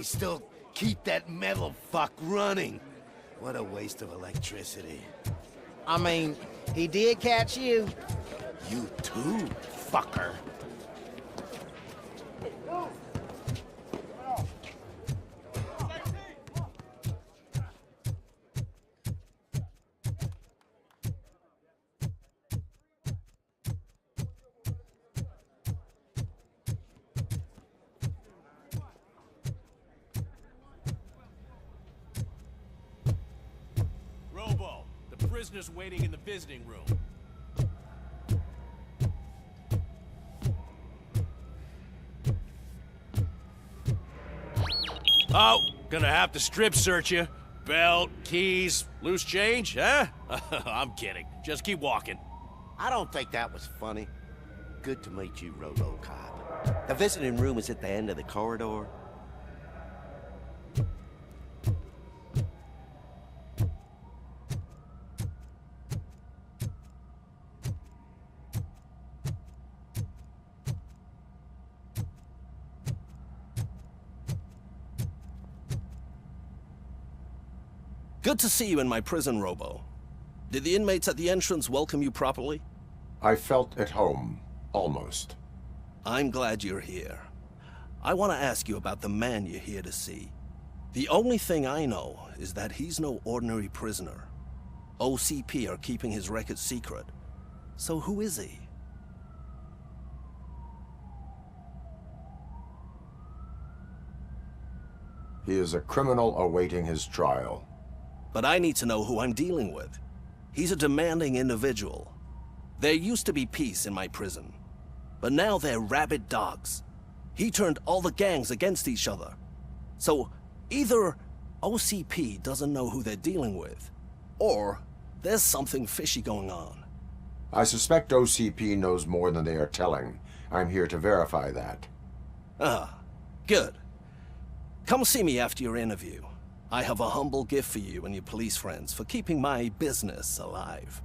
still keep that metal fuck running. What a waste of electricity. I mean, he did catch you. You too, fucker. Prisoners waiting in the visiting room. Oh, gonna have to strip search you. Belt, keys, loose change, huh? I'm kidding. Just keep walking. I don't think that was funny. Good to meet you, RoboCop. The visiting room is at the end of the corridor. Good to see you in my prison, Robo. Did the inmates at the entrance welcome you properly? I felt at home, almost. I'm glad you're here. I want to ask you about the man you're here to see. The only thing I know is that he's no ordinary prisoner. OCP are keeping his record secret. So who is he? He is a criminal awaiting his trial. But I need to know who I'm dealing with. He's a demanding individual. There used to be peace in my prison, but now they're rabid dogs. He turned all the gangs against each other. So either OCP doesn't know who they're dealing with, or there's something fishy going on. I suspect OCP knows more than they are telling. I'm here to verify that. Ah, good. Come see me after your interview. I have a humble gift for you and your police friends for keeping my business alive.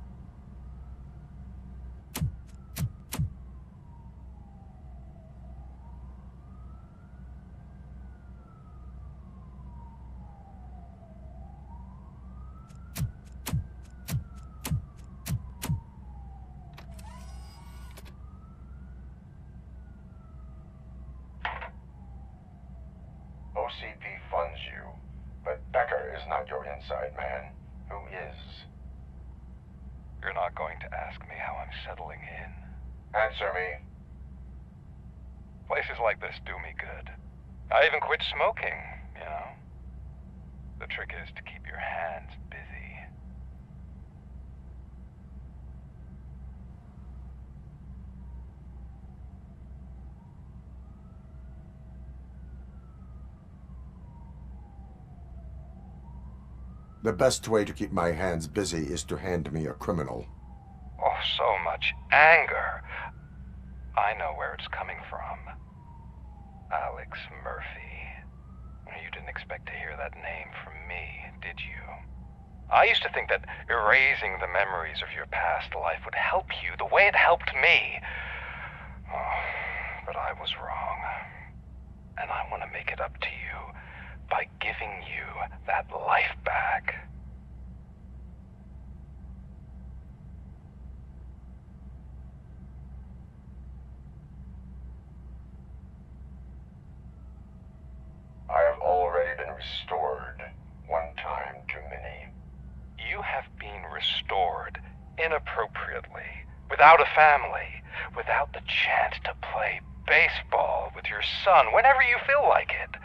OCP funds you, but Becker is not your inside man. Who is? You're not going to ask me how I'm settling in. Answer me. Places like this do me good. I even quit smoking, you know. The trick is to keep your hands busy. The best way to keep my hands busy is to hand me a criminal. Oh, so much anger. I know where it's coming from. Alex Murphy. You didn't expect to hear that name from me, did you? I used to think that erasing the memories of your past life would help you the way it helped me. Oh, but I was wrong. And I want to make it up to you by giving you that life back. I have already been restored, one time too many. You have been restored inappropriately, without a family, without the chance to play baseball with your son whenever you feel like it.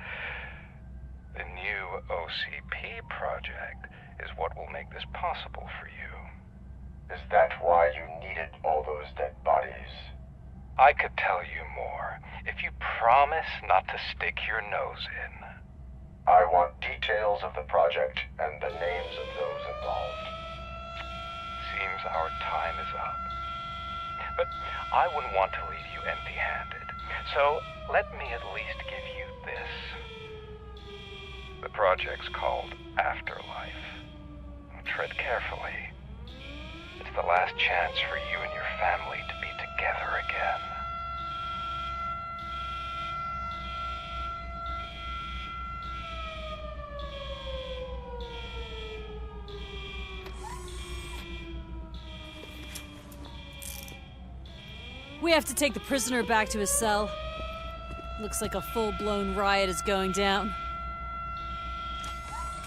The new OCP project is what will make this possible for you. Is that why you needed all those dead bodies? I could tell you more if you promise not to stick your nose in. I want details of the project and the names of those involved. Seems our time is up. But I wouldn't want to leave you empty-handed, so let me at least give you this. The project's called Afterlife. Tread carefully. It's the last chance for you and your family to be together again. We have to take the prisoner back to his cell. Looks like a full-blown riot is going down.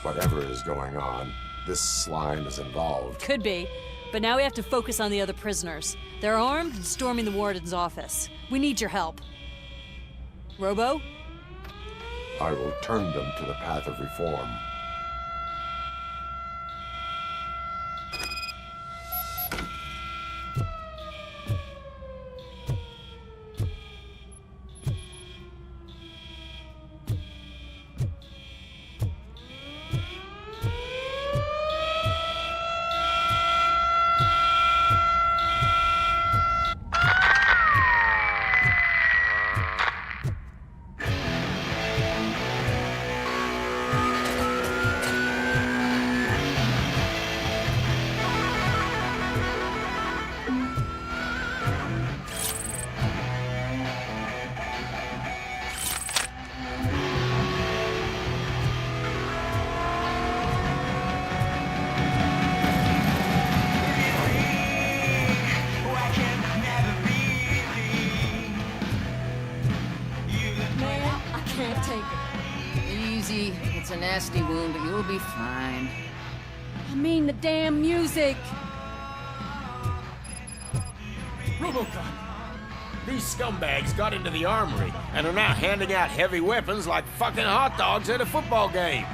Whatever is going on, this slime is involved. Could be, but now we have to focus on the other prisoners. They're armed and storming the warden's office. We need your help. Robo? I will turn them to the path of reform. Easy. It's a nasty wound, but you'll be fine. I mean the damn music! RoboCop! These scumbags got into the armory and are now handing out heavy weapons like fucking hot dogs at a football game.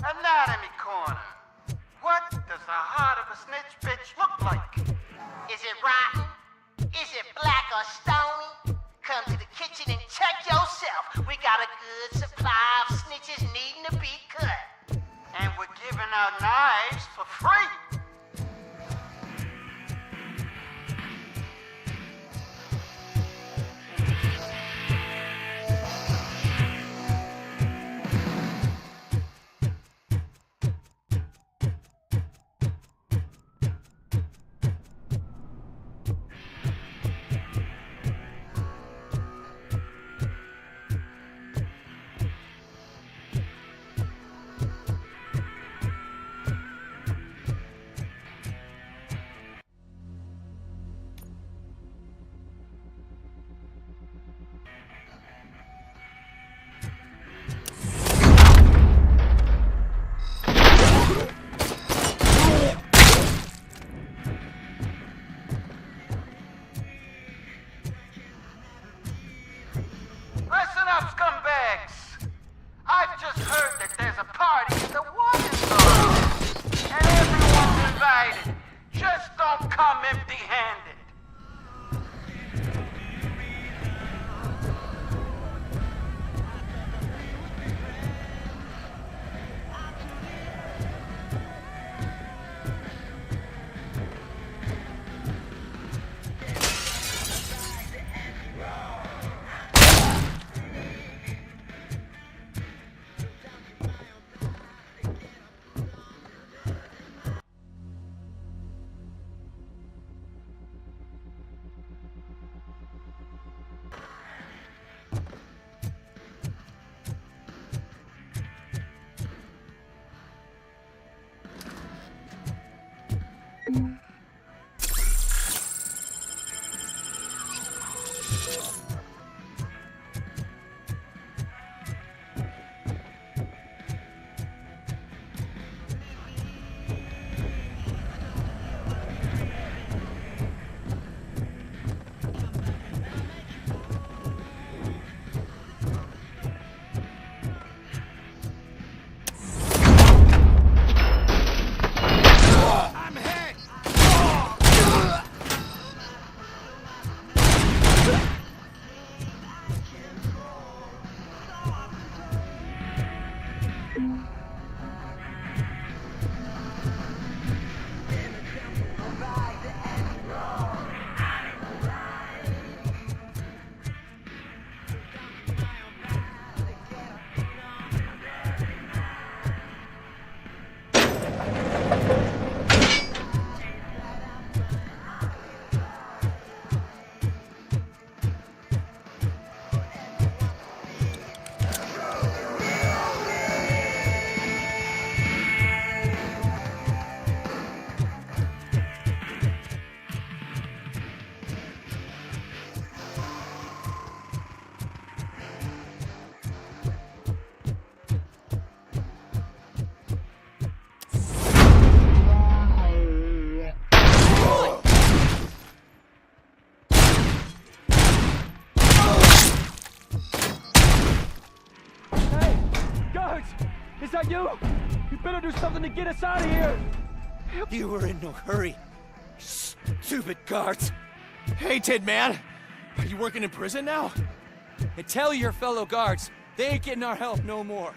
Anatomy corner. What does the heart of a snitch bitch look like? Is it rotten? Is it black or stony? Come to the kitchen and check yourself. We got a good supply of snitches needing to be cut. And we're giving out knives for free. that you? You better do something to get us out of here! You were in no hurry. Stupid guards. Hey, Tid Man. Are you working in prison now? And tell your fellow guards, they ain't getting our help no more.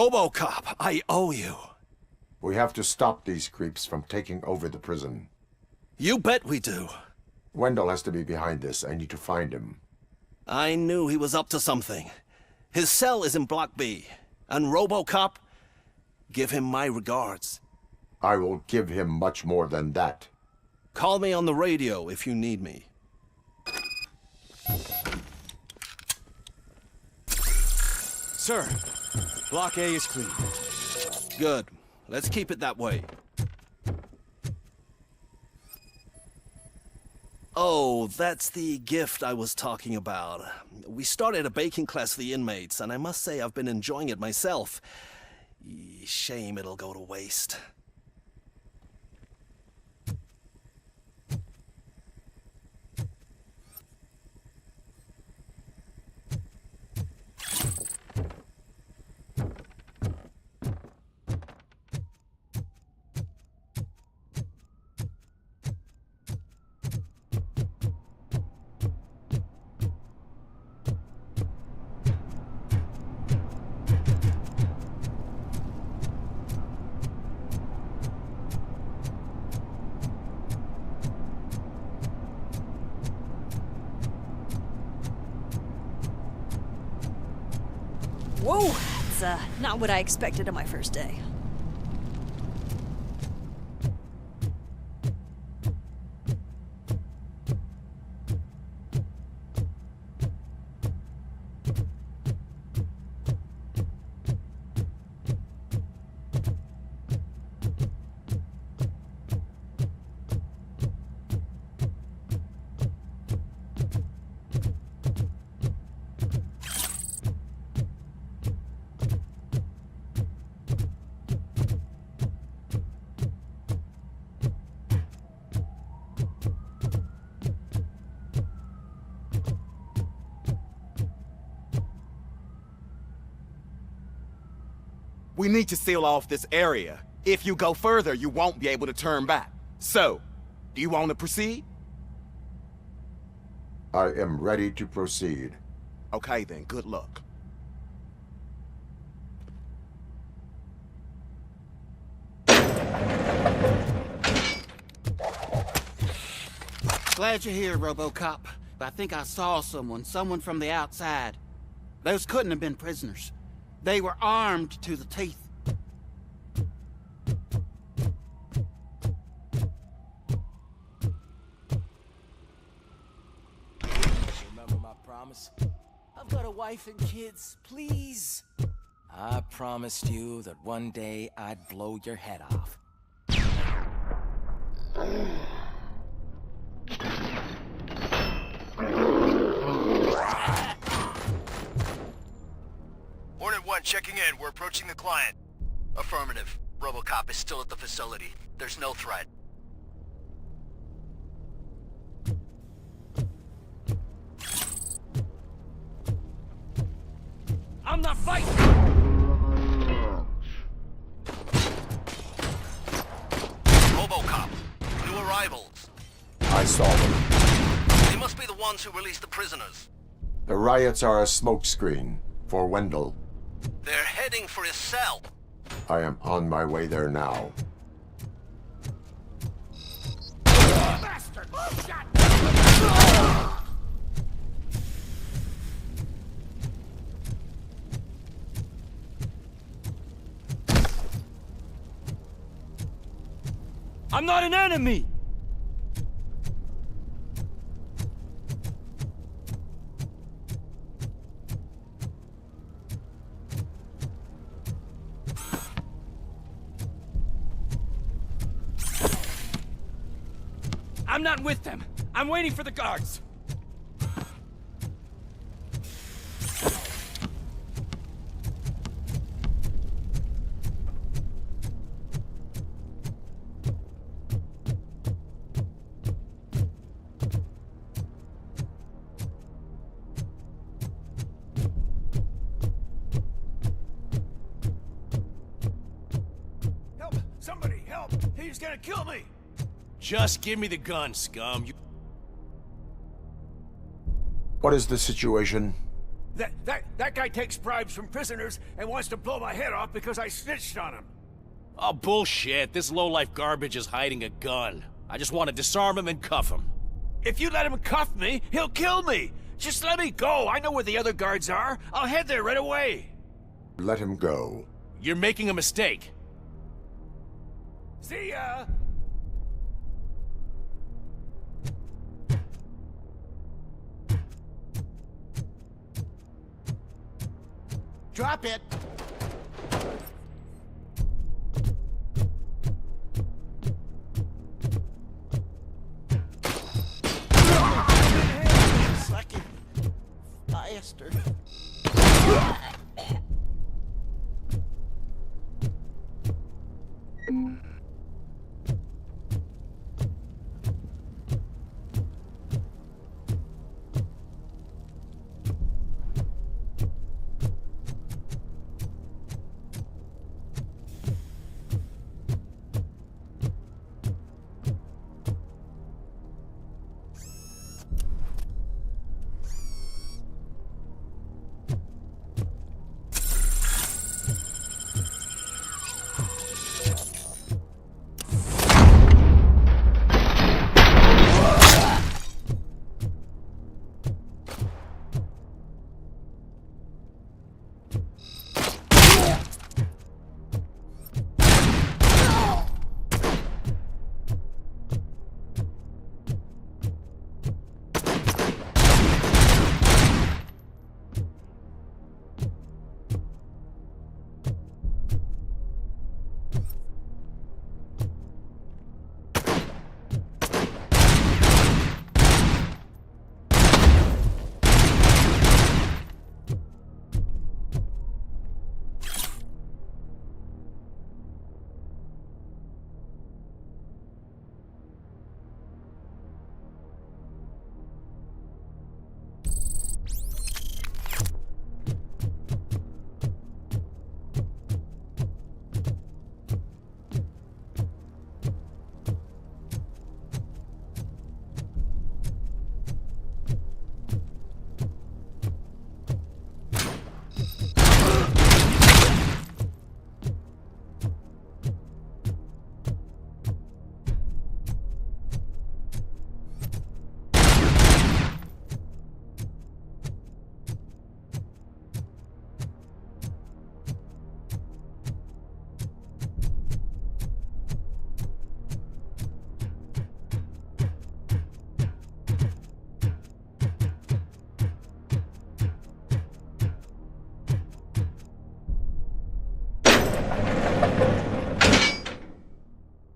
RoboCop, I owe you. We have to stop these creeps from taking over the prison. You bet we do. Wendell has to be behind this. I need to find him. I knew he was up to something. His cell is in Block B. And RoboCop, give him my regards. I will give him much more than that. Call me on the radio if you need me. Sir, Block A is clean. Good. Let's keep it that way. Oh, that's the gift I was talking about. We started a baking class for the inmates, and I must say I've been enjoying it myself. Shame it'll go to waste. Whoa, that's not what I expected on my first day. We need to seal off this area. If you go further, you won't be able to turn back. So, do you want to proceed? I am ready to proceed. Okay then, good luck. Glad you're here, RoboCop. But I think I saw someone from the outside. Those couldn't have been prisoners. They were armed to the teeth. Remember my promise? I've got a wife and kids, please. I promised you that one day I'd blow your head off. Hornet 1 checking in. We're approaching the client. Affirmative. RoboCop is still at the facility. There's no threat. I'm not fighting! RoboCop. New arrivals. I saw them. They must be the ones who released the prisoners. The riots are a smokescreen for Wendell. They're heading for his cell. I am on my way there now. Bastard! Shot! I'm not an enemy! I'm not with them. I'm waiting for the guards. Help! Somebody help! He's gonna kill me! Just give me the gun, scum. What is the situation? That guy takes bribes from prisoners and wants to blow my head off because I snitched on him. Oh, bullshit. This lowlife garbage is hiding a gun. I just want to disarm him and cuff him. If you let him cuff me, he'll kill me. Just let me go. I know where the other guards are. I'll head there right away. Let him go. You're making a mistake. See ya. Drop it. Suck it, bastard.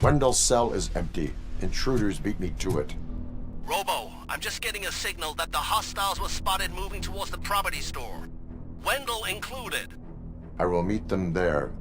Wendell's cell is empty. Intruders beat me to it. Robo, I'm just getting a signal that the hostiles were spotted moving towards the property store. Wendell included. I will meet them there.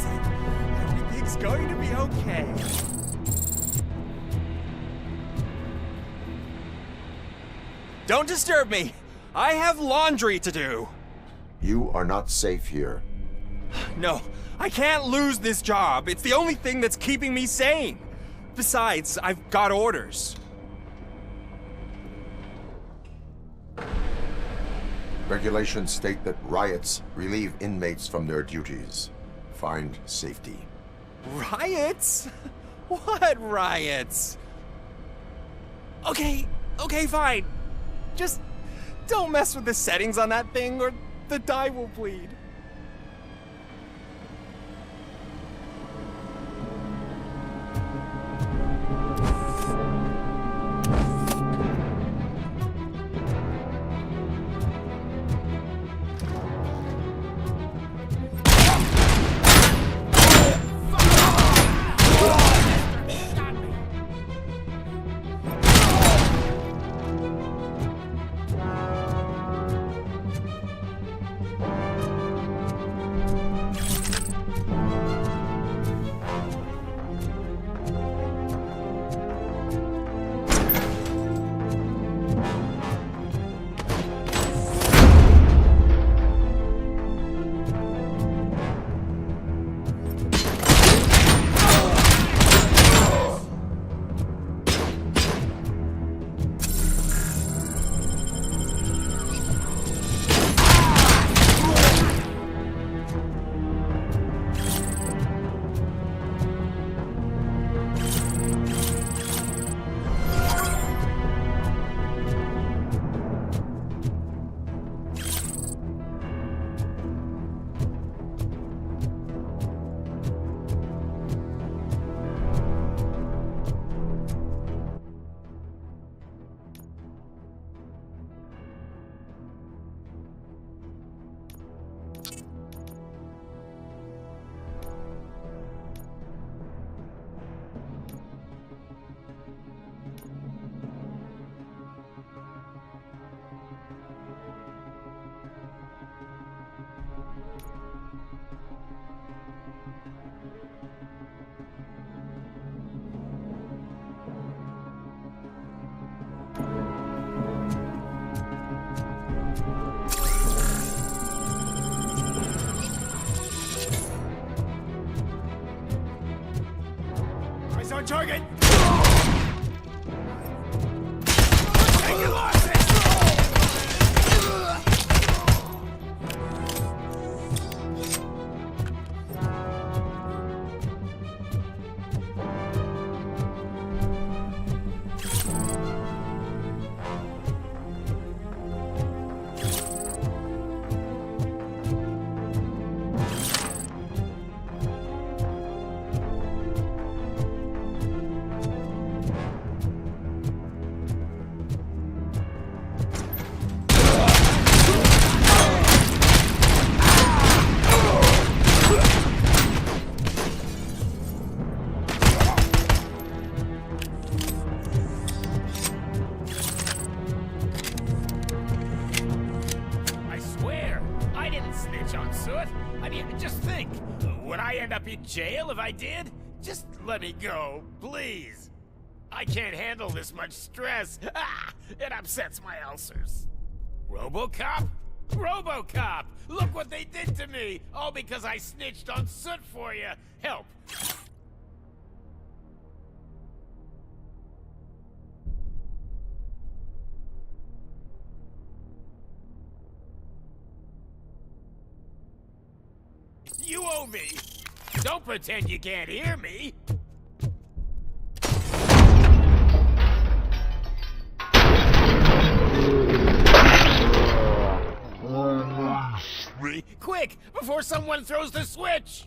easy. Everything's going to be okay. Don't disturb me. I have laundry to do. You are not safe here. No, I can't lose this job. It's the only thing that's keeping me sane. Besides, I've got orders. Regulations state that riots relieve inmates from their duties. Find safety. Riots? What riots? Okay, fine. Just don't mess with the settings on that thing or the dye will bleed. On target! Jail if I did? Just let me go, please. I can't handle this much stress. It upsets my ulcers. RoboCop? RoboCop! Look what they did to me! All because I snitched on Soot for you! Help! You owe me! Don't pretend you can't hear me! Quick! Before someone throws the switch!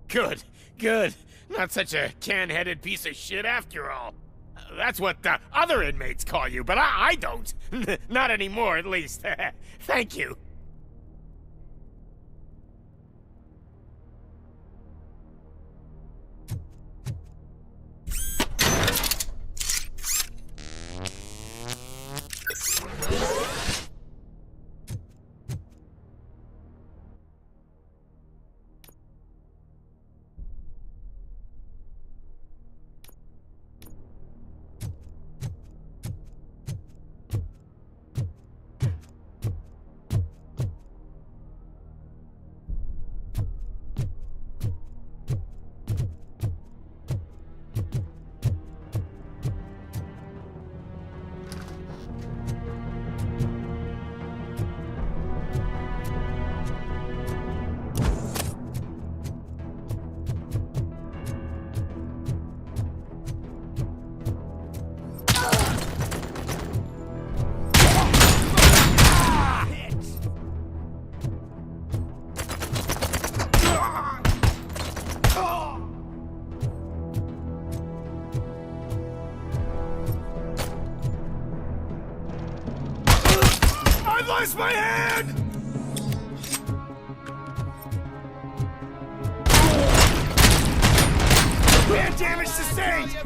Good, good. Not such a can-headed piece of shit after all. That's what the other inmates call you, but I don't. Not anymore, at least. Thank you. I've lost my hand! Man, damage sustained!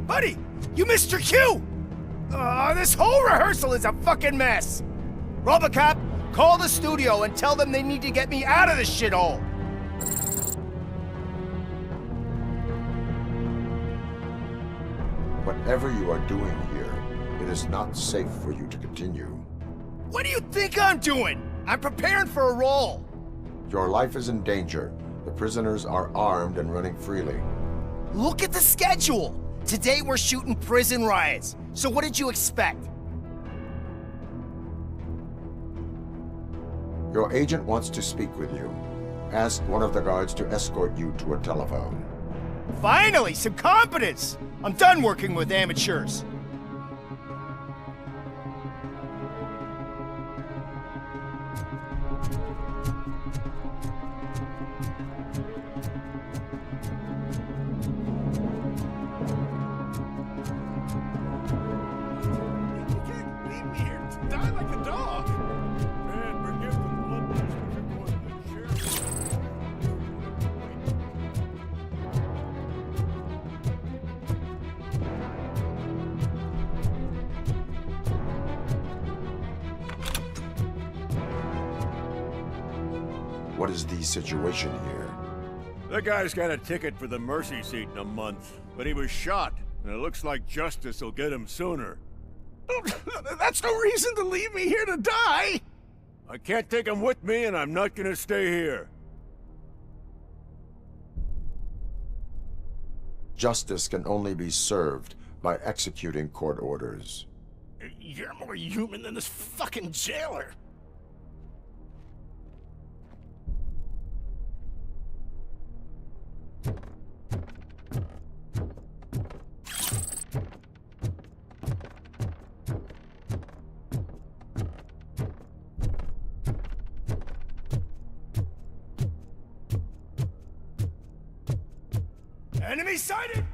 Buddy, you missed your cue! This whole rehearsal is a fucking mess! RoboCop, call the studio and tell them they need to get me out of this shithole! Whatever you are doing here, it is not safe for you to continue. What do you think I'm doing? I'm preparing for a role! Your life is in danger. The prisoners are armed and running freely. Look at the schedule! Today we're shooting prison riots, so what did you expect? Your agent wants to speak with you. Ask one of the guards to escort you to a telephone. Finally, some competence! I'm done working with amateurs. What is the situation here? The guy's got a ticket for the mercy seat in a month, but he was shot, and it looks like justice will get him sooner. That's no reason to leave me here to die! I can't take him with me, and I'm not gonna stay here. Justice can only be served by executing court orders. You're more human than this fucking jailer! Enemy sighted!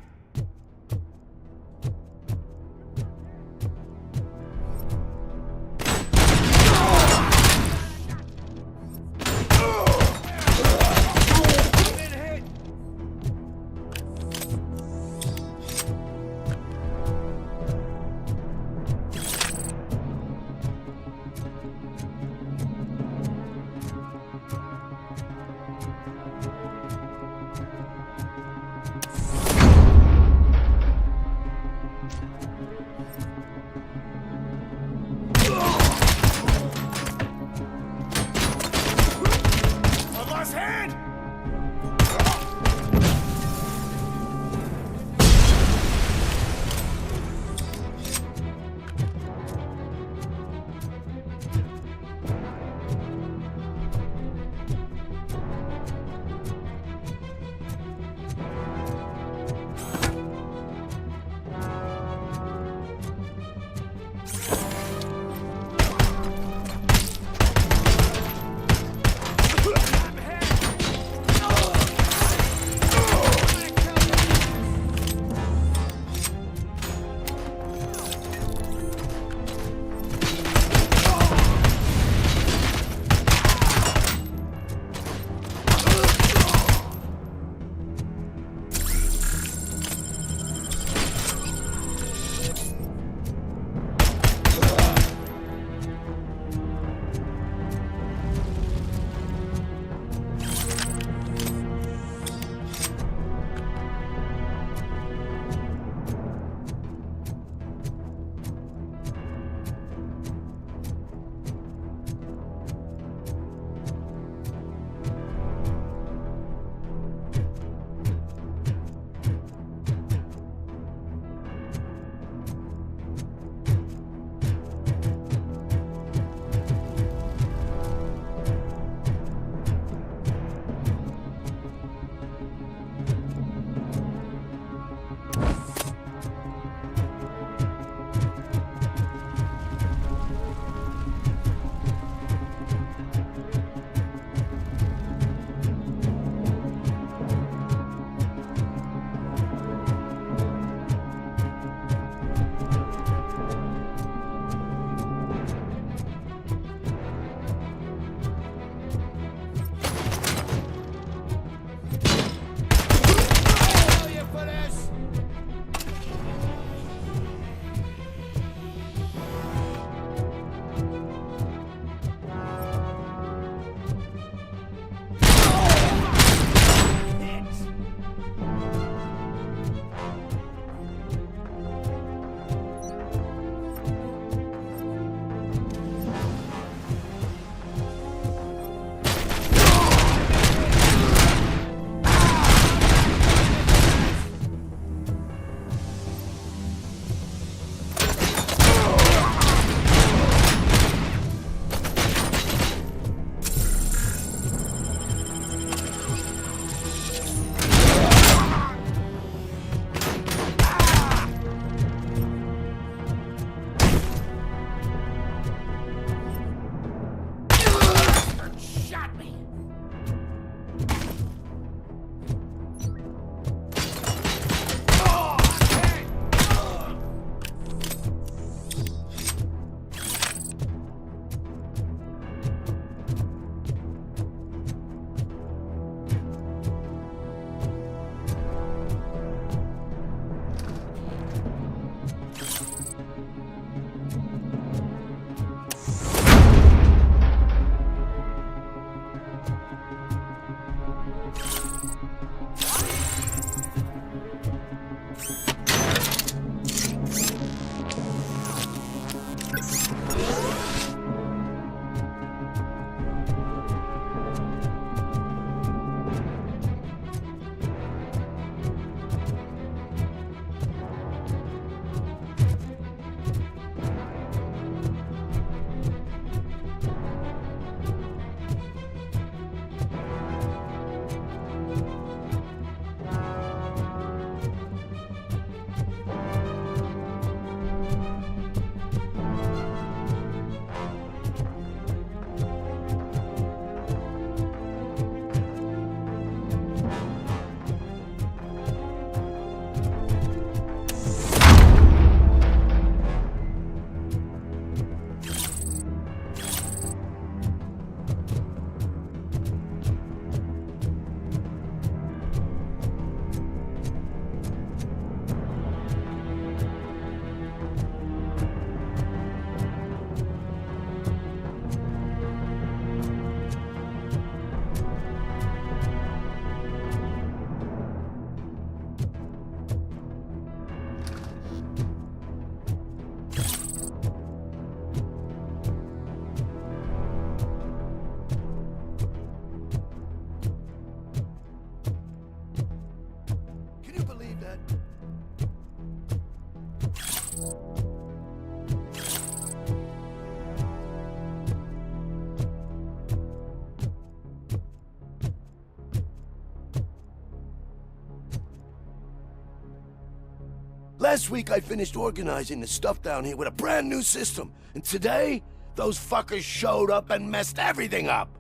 Last week I finished organizing the stuff down here with a brand new system. And today, those fuckers showed up and messed everything up.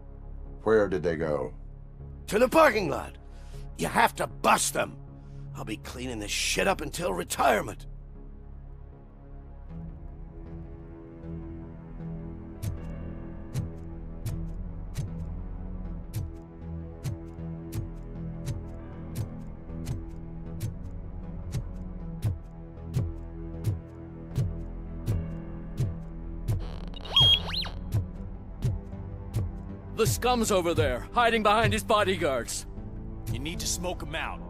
Where did they go? To the parking lot. You have to bust them. I'll be cleaning this shit up until retirement. The scum's over there, hiding behind his bodyguards. You need to smoke him out.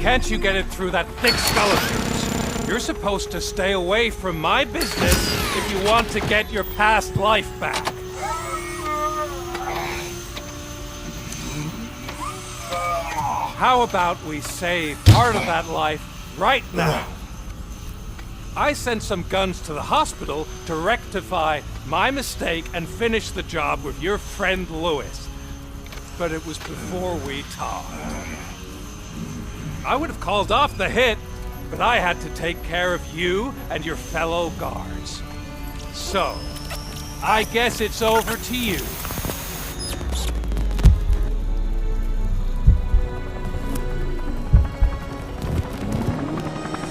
Can't you get it through that thick skull of yours? You're supposed to stay away from my business if you want to get your past life back. How about we save part of that life right now? I sent some guns to the hospital to rectify my mistake and finish the job with your friend Lewis. But it was before we talked. I would have called off the hit, but I had to take care of you and your fellow guards. So, I guess it's over to you.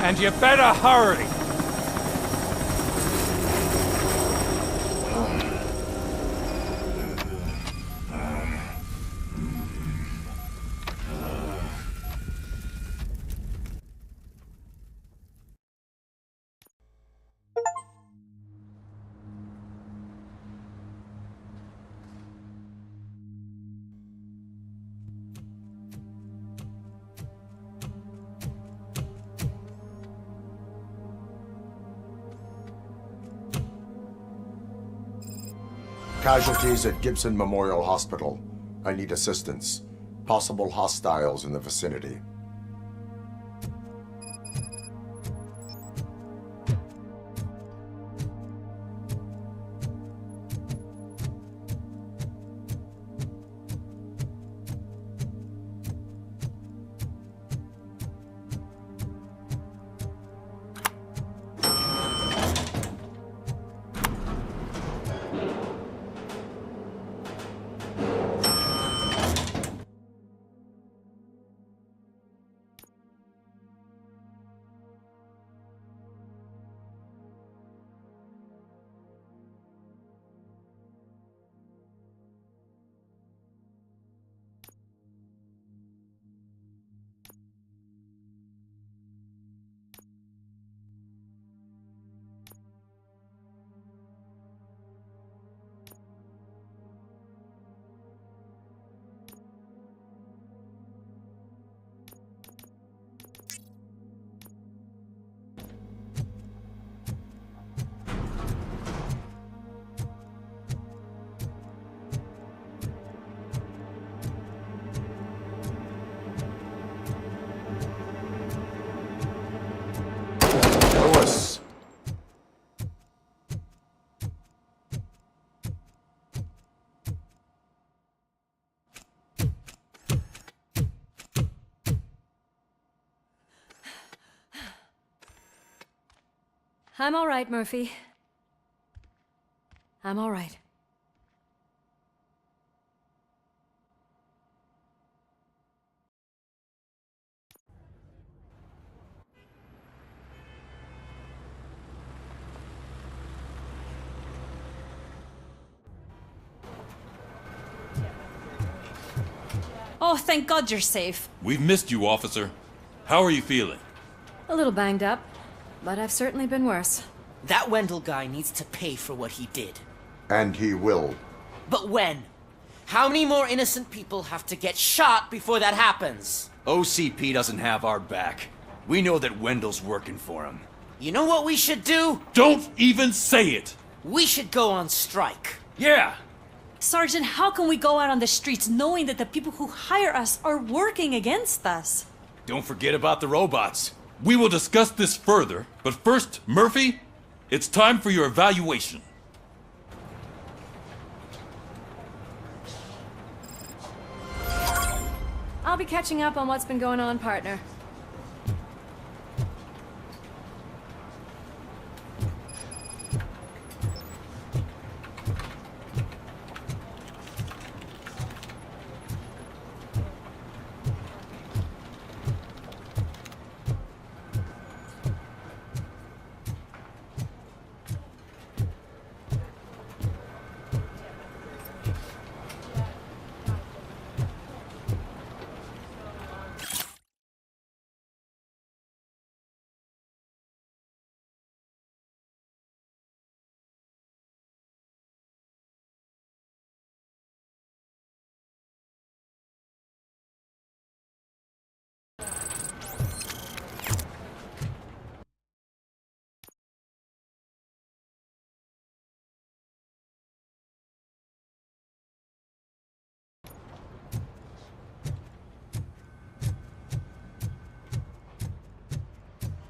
And you better hurry. Casualties at Gibson Memorial Hospital. I need assistance. Possible hostiles in the vicinity. Lewis. I'm all right, Murphy. I'm all right. Oh, thank God you're safe. We've missed you, officer. How are you feeling? A little banged up, but I've certainly been worse. That Wendell guy needs to pay for what he did. And he will. But when? How many more innocent people have to get shot before that happens? OCP doesn't have our back. We know that Wendell's working for him. You know what we should do? Don't even say it! We should go on strike. Yeah! Sergeant, how can we go out on the streets knowing that the people who hire us are working against us? Don't forget about the robots. We will discuss this further, but first, Murphy, it's time for your evaluation. I'll be catching up on what's been going on, partner.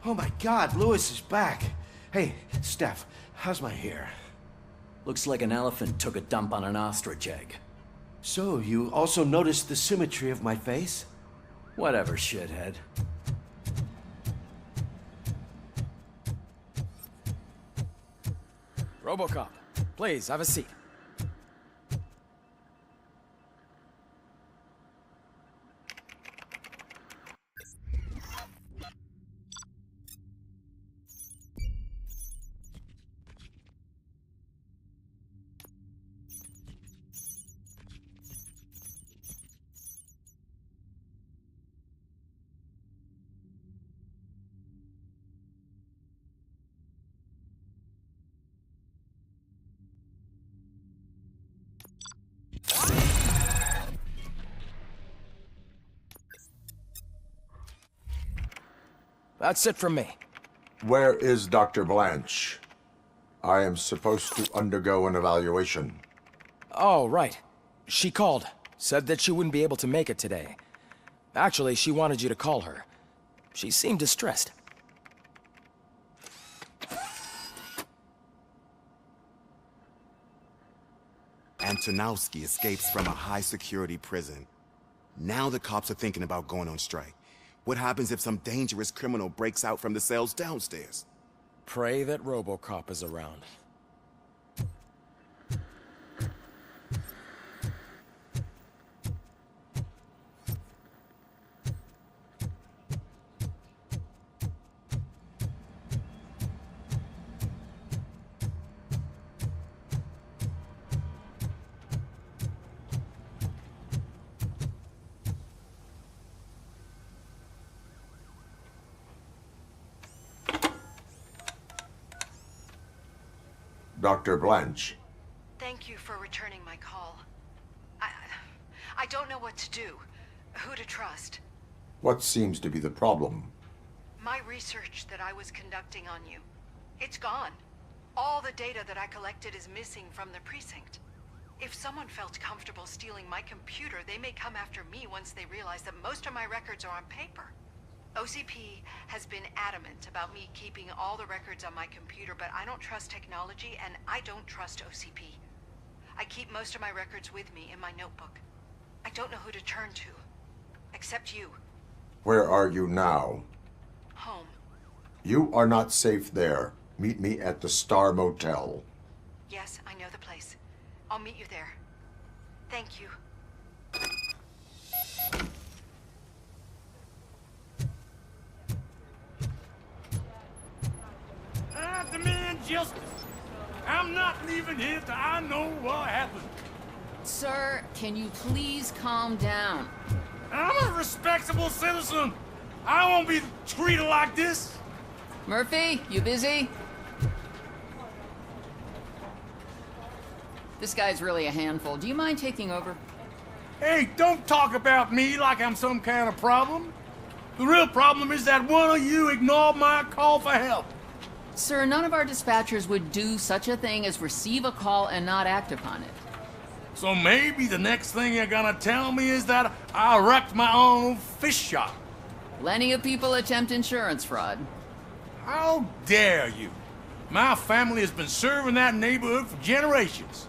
Oh my God, Lewis is back. Hey, Steph, how's my hair? Looks like an elephant took a dump on an ostrich egg. So, you also noticed the symmetry of my face? Whatever, shithead. RoboCop, please, have a seat. That's it from me. Where is Dr. Blanche? I am supposed to undergo an evaluation. Oh, right. She called. Said that she wouldn't be able to make it today. Actually, she wanted you to call her. She seemed distressed. Antonowski escapes from a high-security prison. Now the cops are thinking about going on strike. What happens if some dangerous criminal breaks out from the cells downstairs? Pray that RoboCop is around. Dr. Blanche. Thank you for returning my call. I don't know what to do, who to trust. What seems to be the problem? My research that I was conducting on you, it's gone. All the data that I collected is missing from the precinct. If someone felt comfortable stealing my computer, they may come after me once they realize that most of my records are on paper. OCP has been adamant about me keeping all the records on my computer, but I don't trust technology and I don't trust OCP. I keep most of my records with me in my notebook. I don't know who to turn to, except you. Where are you now? Home. You are not safe there. Meet me at the Star Motel. Yes, I know the place. I'll meet you there. Thank you. I demand justice. I'm not leaving here till I know what happened. Sir, can you please calm down? I'm a respectable citizen. I won't be treated like this. Murphy, you busy? This guy's really a handful. Do you mind taking over? Hey, don't talk about me like I'm some kind of problem. The real problem is that one of you ignored my call for help. Sir, none of our dispatchers would do such a thing as receive a call and not act upon it. So maybe the next thing you're gonna tell me is that I wrecked my own fish shop. Plenty of people attempt insurance fraud. How dare you? My family has been serving that neighborhood for generations.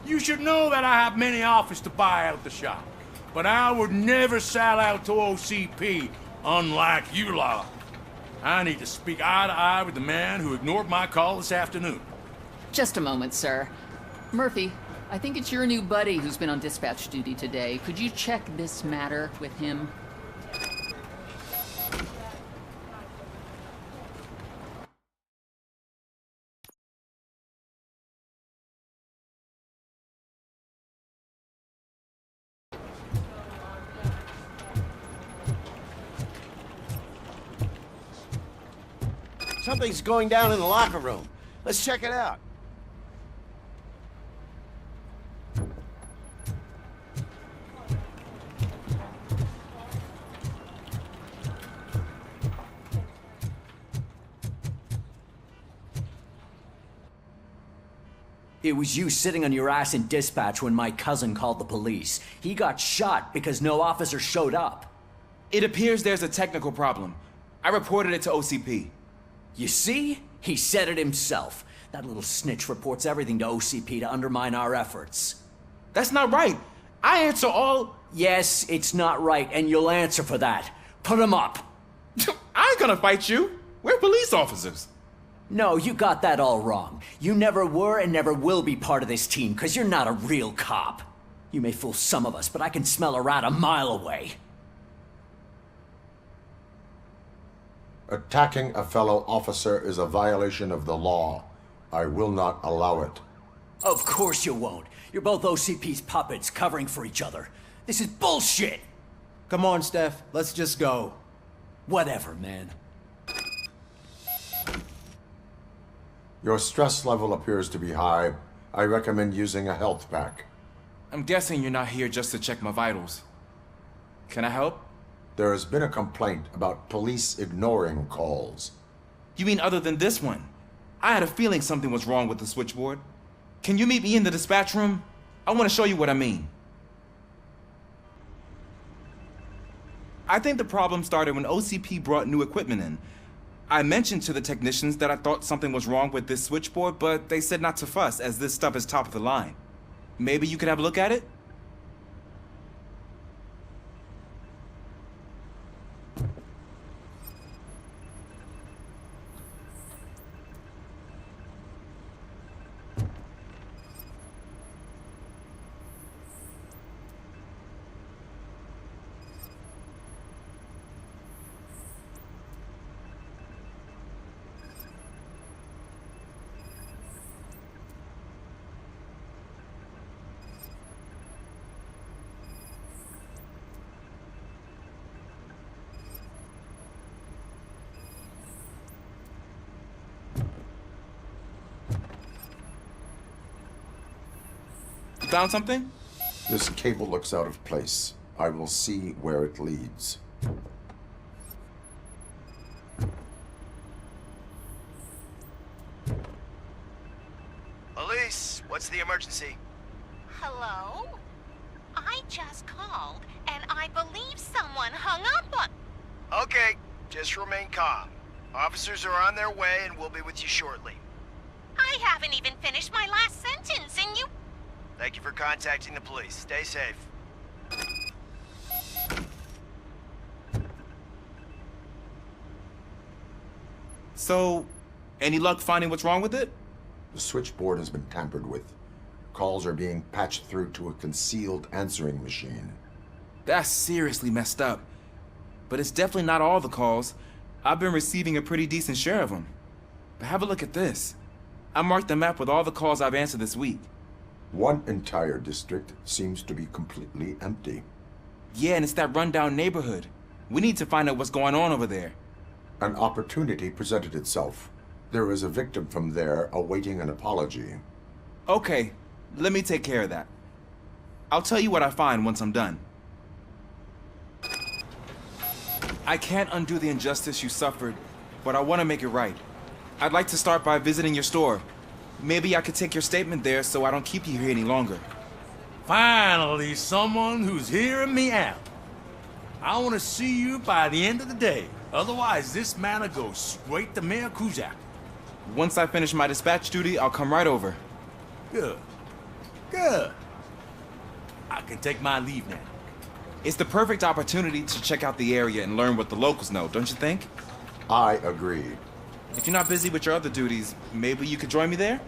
You should know that I have many offers to buy out the shop. But I would never sell out to OCP, unlike you lot. I need to speak eye to eye with the man who ignored my call this afternoon. Just a moment, sir. Murphy, I think it's your new buddy who's been on dispatch duty today. Could you check this matter with him? Something's going down in the locker room. Let's check it out. It was you sitting on your ass in dispatch when my cousin called the police. He got shot because no officer showed up. It appears there's a technical problem. I reported it to OCP. You see? He said it himself. That little snitch reports everything to OCP to undermine our efforts. That's not right. I answer all... Yes, it's not right, and you'll answer for that. Put him up. I ain't gonna fight you. We're police officers. No, you got that all wrong. You never were and never will be part of this team, because you're not a real cop. You may fool some of us, but I can smell a rat a mile away. Attacking a fellow officer is a violation of the law. I will not allow it. Of course you won't. You're both OCP's puppets covering for each other. This is bullshit! Come on, Steph. Let's just go. Whatever, man. Your stress level appears to be high. I recommend using a health pack. I'm guessing you're not here just to check my vitals. Can I help? There has been a complaint about police ignoring calls. You mean other than this one? I had a feeling something was wrong with the switchboard. Can you meet me in the dispatch room? I want to show you what I mean. I think the problem started when OCP brought new equipment in. I mentioned to the technicians that I thought something was wrong with this switchboard, but they said not to fuss, as this stuff is top of the line. Maybe you could have a look at it? Found something? This cable looks out of place. I will see where it leads. Police, what's the emergency? Hello? I just called, and I believe someone hung up on... Okay, just remain calm. Officers are on their way, and we'll be with you shortly. I haven't even finished my last sentence, and you... Thank you for contacting the police. Stay safe. So, any luck finding what's wrong with it? The switchboard has been tampered with. Calls are being patched through to a concealed answering machine. That's seriously messed up. But it's definitely not all the calls. I've been receiving a pretty decent share of them. But have a look at this. I marked the map with all the calls I've answered this week. One entire district seems to be completely empty. Yeah, and it's that rundown neighborhood. We need to find out what's going on over there. An opportunity presented itself. There is a victim from there awaiting an apology. Okay, let me take care of that. I'll tell you what I find once I'm done. I can't undo the injustice you suffered, but I want to make it right. I'd like to start by visiting your store. Maybe I could take your statement there so I don't keep you here any longer. Finally, someone who's hearing me out. I want to see you by the end of the day. Otherwise, this matter goes straight to Mayor Kuzak. Once I finish my dispatch duty, I'll come right over. Good. Good. I can take my leave now. It's the perfect opportunity to check out the area and learn what the locals know, don't you think? I agree. If you're not busy with your other duties, maybe you could join me there?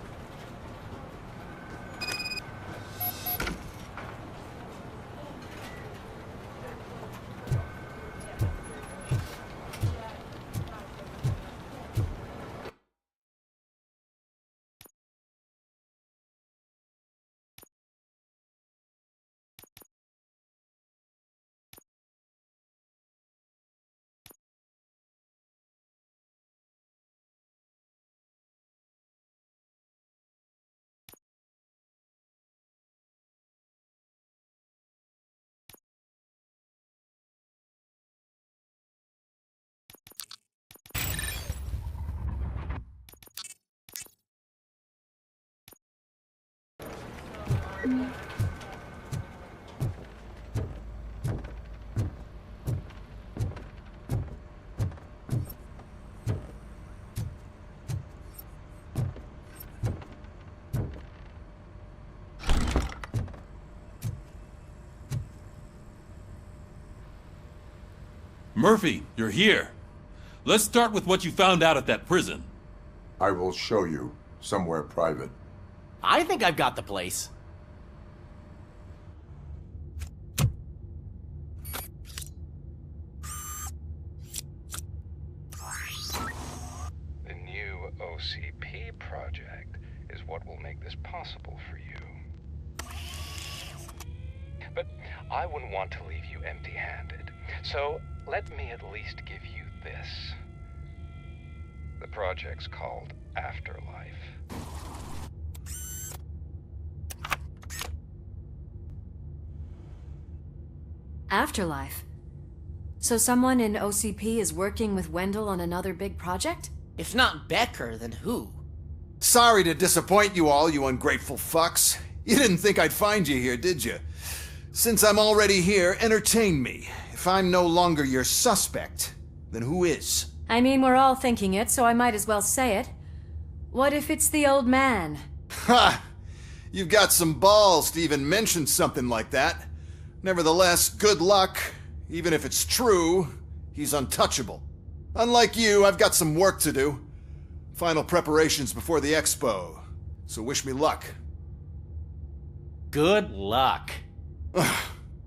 Murphy, you're here. Let's start with what you found out at that prison. I will show you somewhere private. I think I've got the place. The new OCP project is what will make this possible for you. But I wouldn't want to leave you empty-handed, so let me at least give you this. The project's called Afterlife. Afterlife? So someone in OCP is working with Wendell on another big project? If not Becker, then who? Sorry to disappoint you all, you ungrateful fucks. You didn't think I'd find you here, did you? Since I'm already here, entertain me. If I'm no longer your suspect, then who is? I mean, we're all thinking it, so I might as well say it. What if it's the old man? Ha! You've got some balls to even mention something like that. Nevertheless, good luck. Even if it's true, he's untouchable. Unlike you, I've got some work to do. Final preparations before the expo. So wish me luck. Good luck.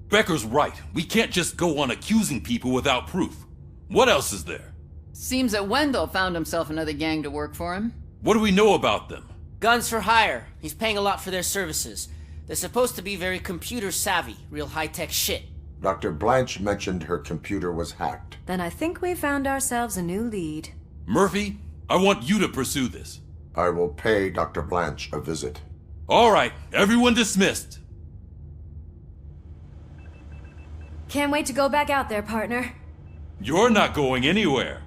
Becker's right. We can't just go on accusing people without proof. What else is there? Seems that Wendell found himself another gang to work for him. What do we know about them? Guns for hire. He's paying a lot for their services. They're supposed to be very computer savvy, real high-tech shit. Dr. Blanche mentioned her computer was hacked. Then I think we found ourselves a new lead. Murphy, I want you to pursue this. I will pay Dr. Blanche a visit. All right, everyone dismissed. Can't wait to go back out there, partner. You're not going anywhere.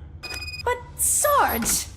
But, Sarge!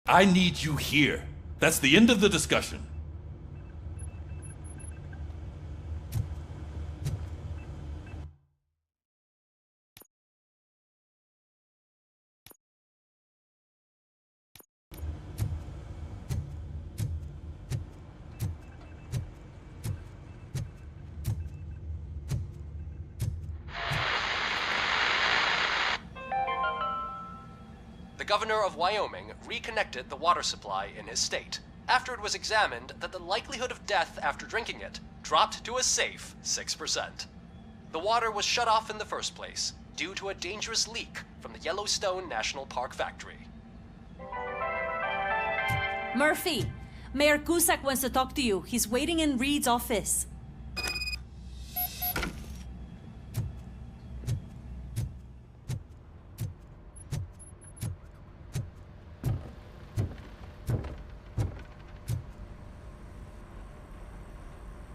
I need you here. That's the end of the discussion. governor of Wyoming reconnected the water supply in his state, after it was examined that the likelihood of death after drinking it dropped to a safe 6%. The water was shut off in the first place, due to a dangerous leak from the Yellowstone National Park factory. Murphy, Mayor Cusack wants to talk to you. He's waiting in Reed's office.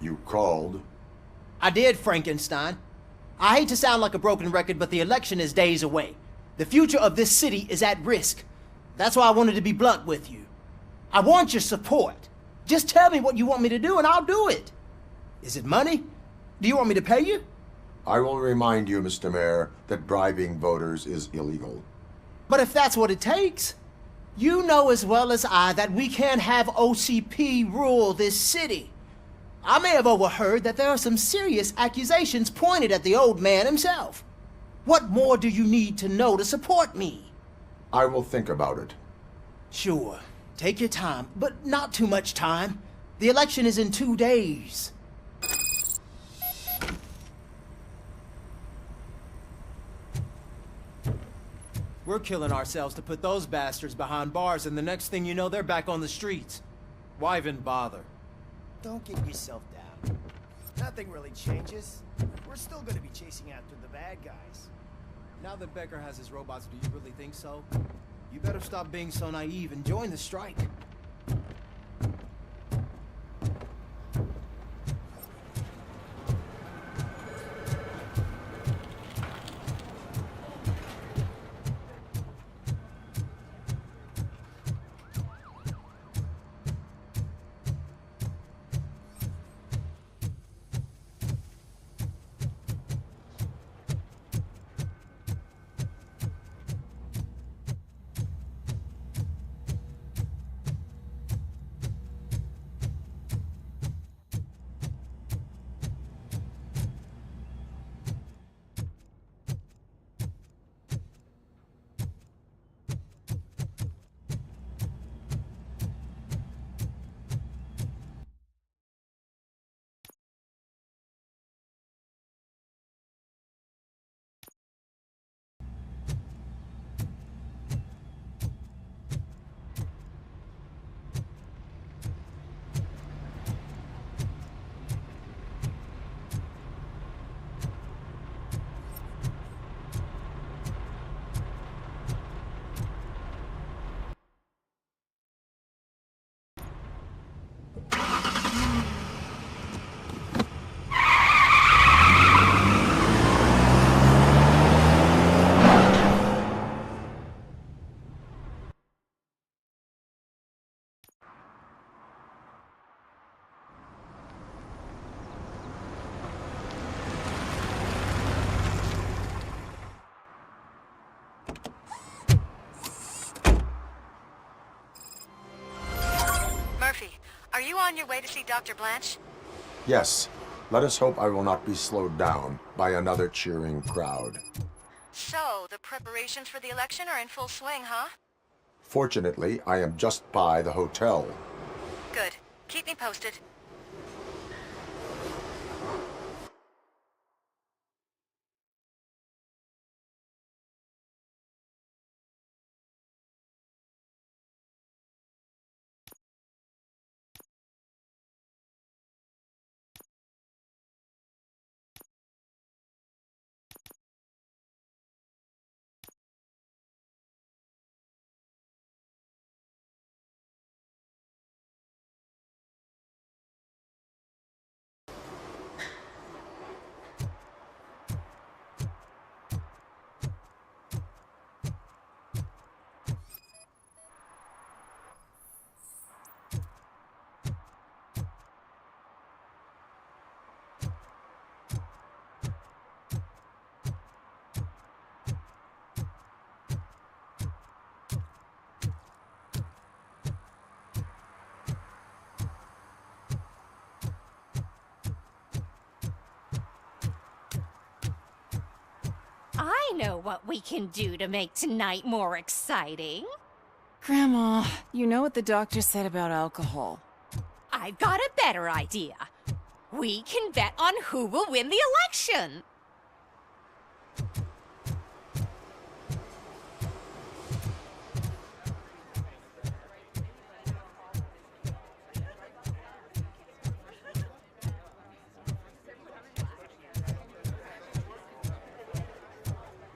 You called? I did, Frankenstein. I hate to sound like a broken record, but the election is days away. The future of this city is at risk. That's why I wanted to be blunt with you. I want your support. Just tell me what you want me to do and I'll do it. Is it money? Do you want me to pay you? I will remind you, Mr. Mayor, that bribing voters is illegal. But if that's what it takes, you know as well as I that we can't have OCP rule this city. I may have overheard that there are some serious accusations pointed at the old man himself. What more do you need to know to support me? I will think about it. Sure. Take your time, but not too much time. The election is in 2 days. We're killing ourselves to put those bastards behind bars, and the next thing you know, they're back on the streets. Why even bother? Don't get yourself down. Nothing really changes. We're still gonna be chasing after the bad guys. Now that Becker has his robots, do you really think so? You better stop being so naive and join the strike. Are you on your way to see Dr. Blanche? Yes. Let us hope I will not be slowed down by another cheering crowd. So, the preparations for the election are in full swing, huh? Fortunately, I am just by the hotel. Good. Keep me posted. what we can do to make tonight more exciting? Grandma, you know what the doctor said about alcohol. I've got a better idea. We can bet on who will win the election.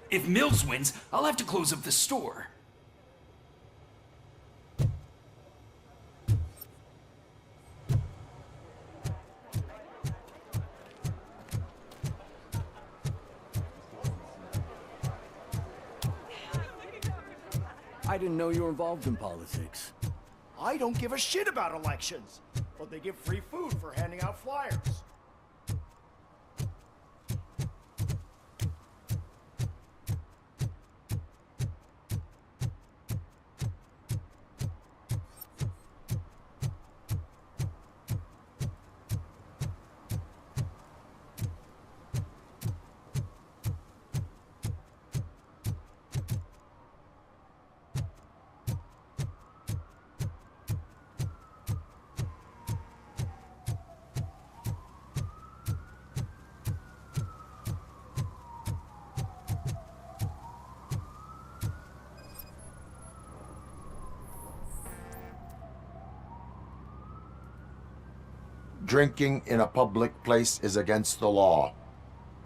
If Mills wins, I'll have to close up the store. I didn't know you were involved in politics. I don't give a shit about elections, but they give free food for handing out flyers. Drinking in a public place is against the law.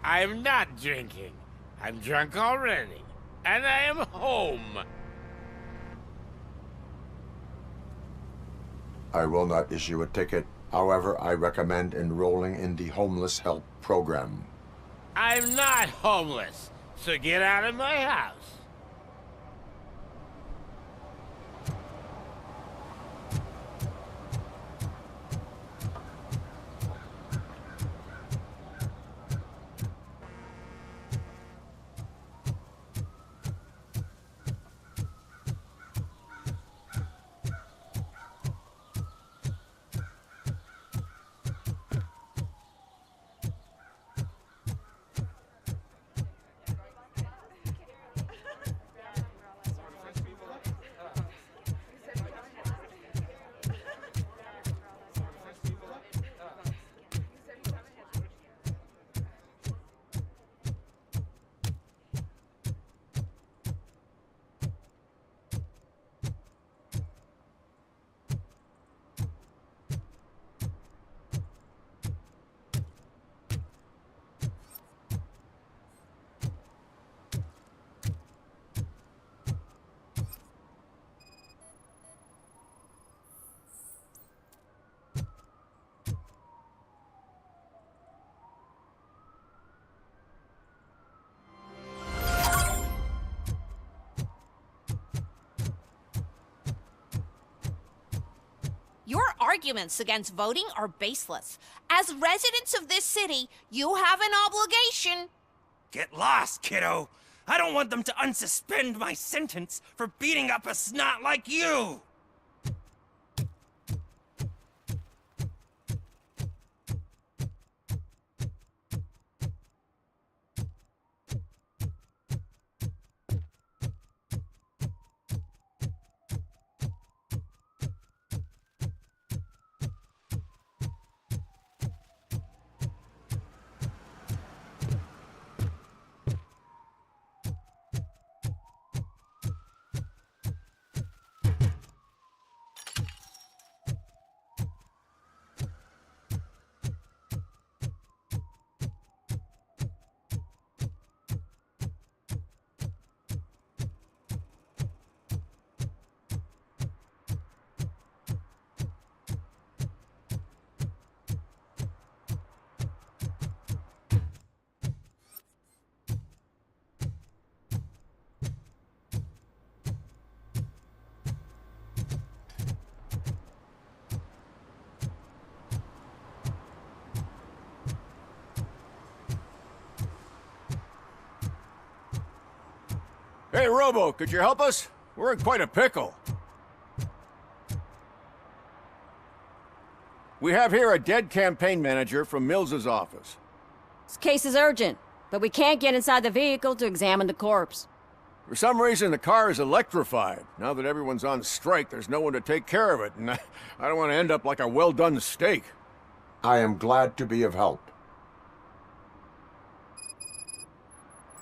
I'm not drinking. I'm drunk already. And I am home. I will not issue a ticket. However, I recommend enrolling in the homeless help program. I'm not homeless, so get out of my house. Your arguments against voting are baseless. As residents of this city, you have an obligation. Get lost, kiddo. I don't want them to unsuspend my sentence for beating up a snot like you. Hey, Robo, could you help us? We're in quite a pickle. We have here a dead campaign manager from Mills's office. This case is urgent. But we can't get inside the vehicle to examine the corpse. For some reason, the car is electrified. Now that everyone's on strike, there's no one to take care of it, and I don't want to end up like a well-done steak. I am glad to be of help.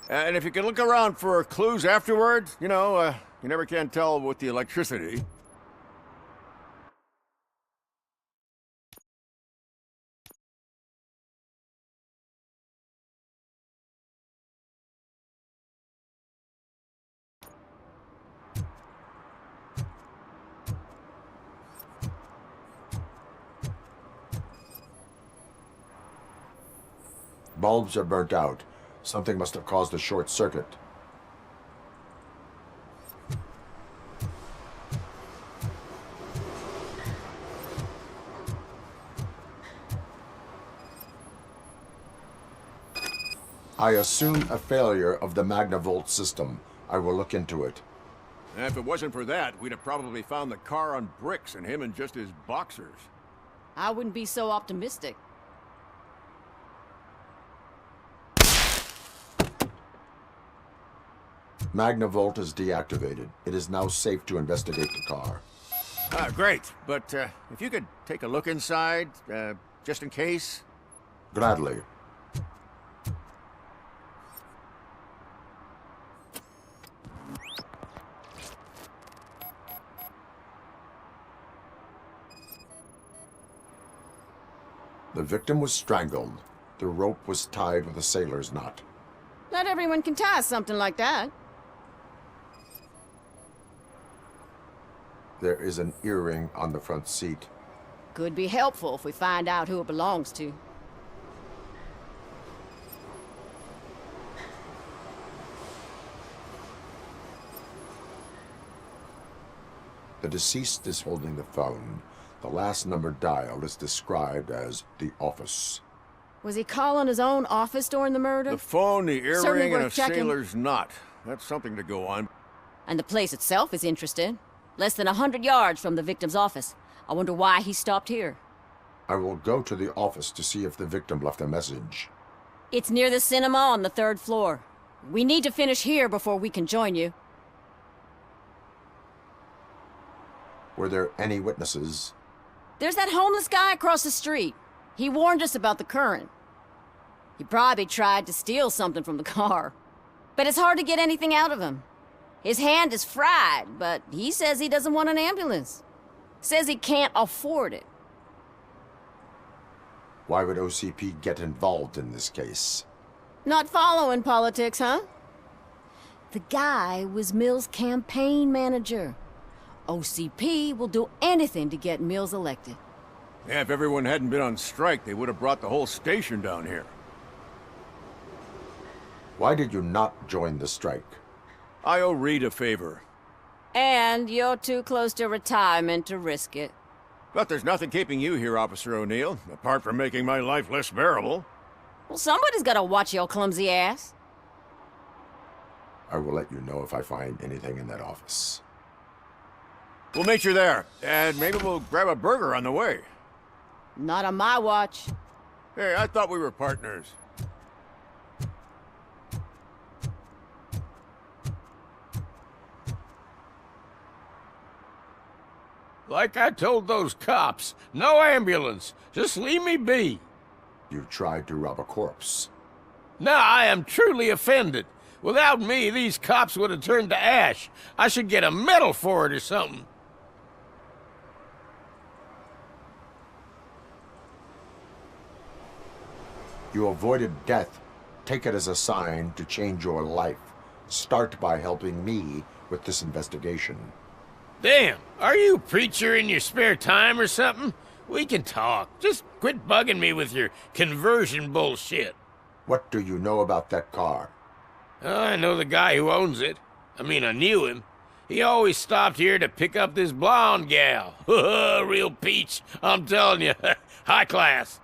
And if you can look around for clues afterwards, you know, you never can tell with the electricity. Bulbs are burnt out. Something must have caused a short circuit. I assume a failure of the Magnavolt system. I will look into it. And if it wasn't for that, we'd have probably found the car on bricks and him in just his boxers. I wouldn't be so optimistic. Magnavolt is deactivated. It is now safe to investigate the car. Great. But if you could take a look inside, just in case. Gladly. The victim was strangled. The rope was tied with a sailor's knot. Not everyone can tie something like that. There is an earring on the front seat. Could be helpful if we find out who it belongs to. The deceased is holding the phone. The last number dialed is described as the office. Was he calling his own office during the murder? The phone, the Certainly earring, and a worth checking. sailor's knot. That's something to go on. And the place itself is interesting. Less than 100 yards from the victim's office. I wonder why he stopped here. I will go to the office to see if the victim left a message. It's near the cinema on the 3rd floor. We need to finish here before we can join you. Were there any witnesses? There's that homeless guy across the street. He warned us about the current. He probably tried to steal something from the car. But it's hard to get anything out of him. His hand is fried, but he says he doesn't want an ambulance. Says he can't afford it. Why would OCP get involved in this case? Not following politics, huh? The guy was Mills' campaign manager. OCP will do anything to get Mills elected. Yeah, if everyone hadn't been on strike, they would have brought the whole station down here. Why did you not join the strike? I owe Reed a favor. And you're too close to retirement to risk it. But there's nothing keeping you here, Officer O'Neill, apart from making my life less bearable. Well, somebody's gotta watch your clumsy ass. I will let you know if I find anything in that office. We'll meet you there, and maybe we'll grab a burger on the way. Not on my watch. Hey, I thought we were partners. Like I told those cops, no ambulance. Just leave me be. You tried to rob a corpse. Now I am truly offended. Without me, these cops would have turned to ash. I should get a medal for it or something. You avoided death. Take it as a sign to change your life. Start by helping me with this investigation. Damn, are you a preacher in your spare time or something? We can talk. Just quit bugging me with your conversion bullshit. What do you know about that car? I know the guy who owns it. I mean, I knew him. He always stopped here to pick up this blonde gal. Real peach, I'm telling you. High class.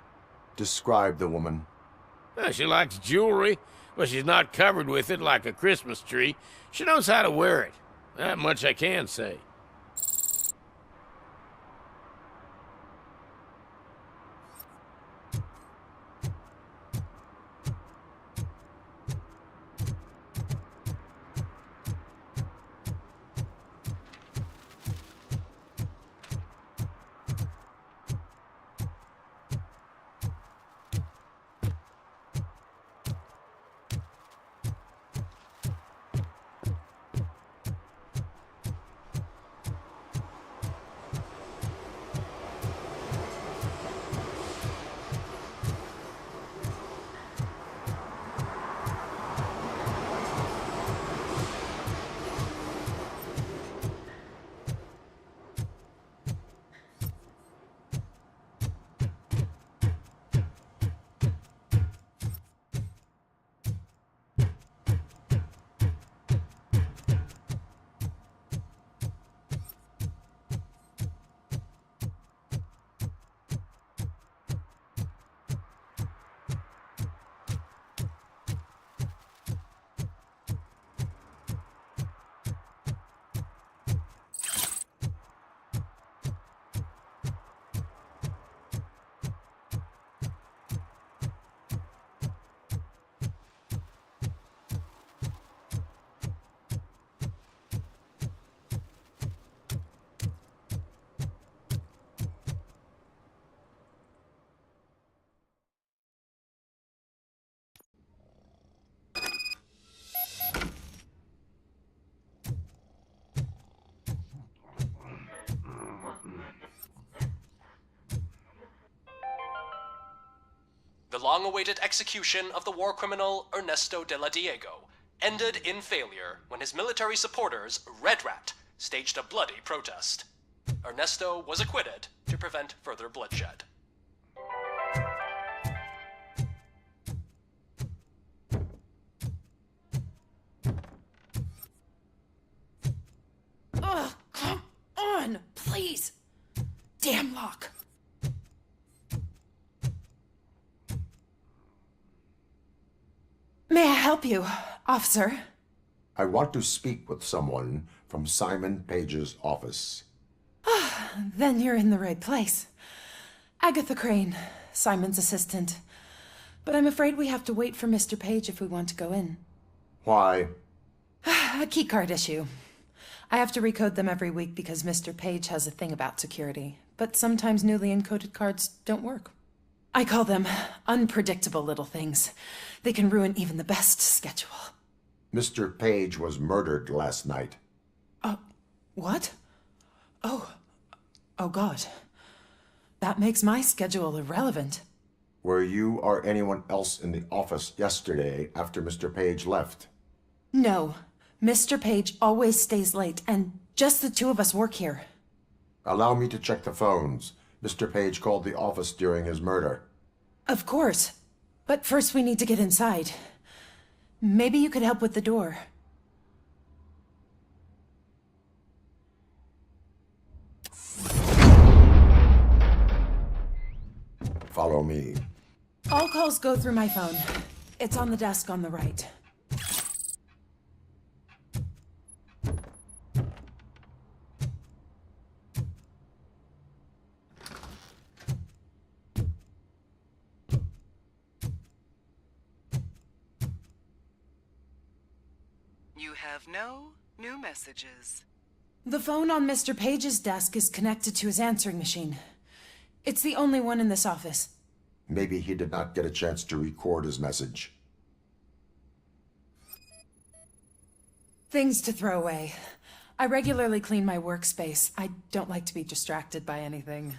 Describe the woman. She likes jewelry, but she's not covered with it like a Christmas tree. She knows how to wear it. That much I can say. long-awaited execution of the war criminal Ernesto de la Diego ended in failure when his military supporters, Red Rat, staged a bloody protest. Ernesto was acquitted to prevent further bloodshed. Ugh, come on, please. Damn lock. May I help you, officer? I want to speak with someone from Simon Page's office. Then you're in the right place. Agatha Crane, Simon's assistant. But I'm afraid we have to wait for Mr. Page if we want to go in. Why? A keycard issue. I have to recode them every week because Mr. Page has a thing about security. But sometimes newly encoded cards don't work. I call them unpredictable little things. They can ruin even the best schedule. Mr. Page was murdered last night. What? Oh God. That makes my schedule irrelevant. Were you or anyone else in the office yesterday after Mr. Page left? No. Mr. Page always stays late, and just the two of us work here. Allow me to check the phones. Mr. Page called the office during his murder. Of course. But first we need to get inside. Maybe you could help with the door. Follow me. All calls go through my phone. It's on the desk on the right. You have no new messages. The phone on Mr. Page's desk is connected to his answering machine. It's the only one in this office. Maybe he did not get a chance to record his message. Things to throw away. I regularly clean my workspace. I don't like to be distracted by anything.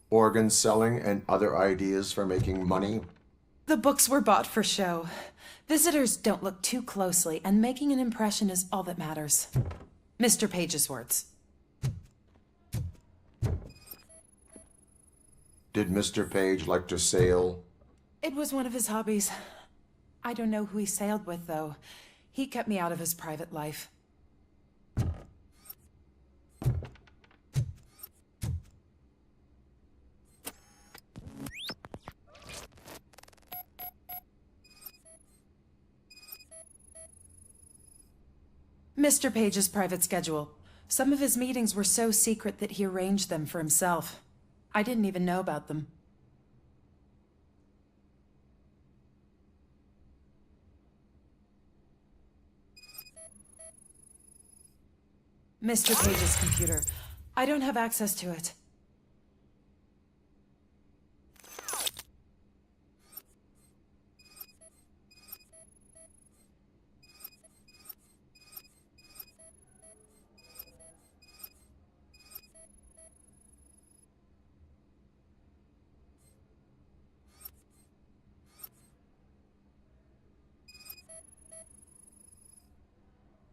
Organ selling and other ideas for making money? The books were bought for show. Visitors don't look too closely, and making an impression is all that matters. Mr. Page's words. Did Mr. Page like to sail? It was one of his hobbies. I don't know who he sailed with, though. He kept me out of his private life. Mr. Page's private schedule. Some of his meetings were so secret that he arranged them for himself. I didn't even know about them. Mr. Page's computer. I don't have access to it.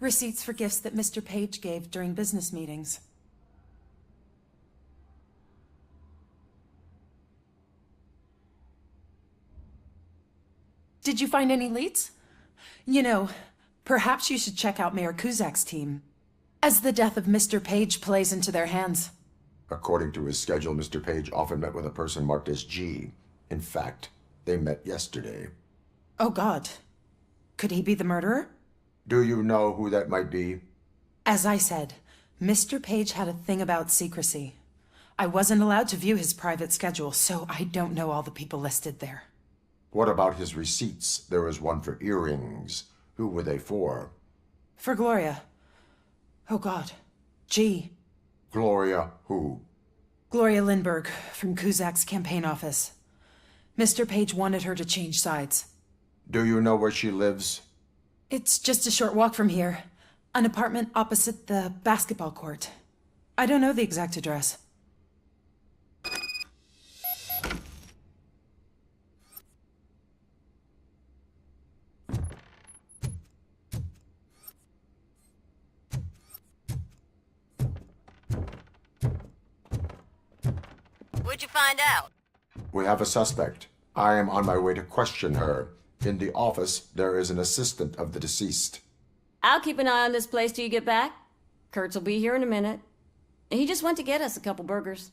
Receipts for gifts that Mr. Page gave during business meetings. Did you find any leads? You know, perhaps you should check out Mayor Kuzak's team, as the death of Mr. Page plays into their hands. According to his schedule, Mr. Page often met with a person marked as G. In fact, they met yesterday. Oh God. Could he be the murderer? Do you know who that might be? As I said, Mr. Page had a thing about secrecy. I wasn't allowed to view his private schedule, so I don't know all the people listed there. What about his receipts? There was one for earrings. Who were they for? For Gloria. Oh God. G. Gloria who? Gloria Lindbergh, from Kuzak's campaign office. Mr. Page wanted her to change sides. Do you know where she lives? It's just a short walk from here. An apartment opposite the basketball court. I don't know the exact address. What'd you find out? We have a suspect. I am on my way to question her. In the office, there is an assistant of the deceased. I'll keep an eye on this place till you get back. Kurtz will be here in a minute. He just went to get us a couple burgers.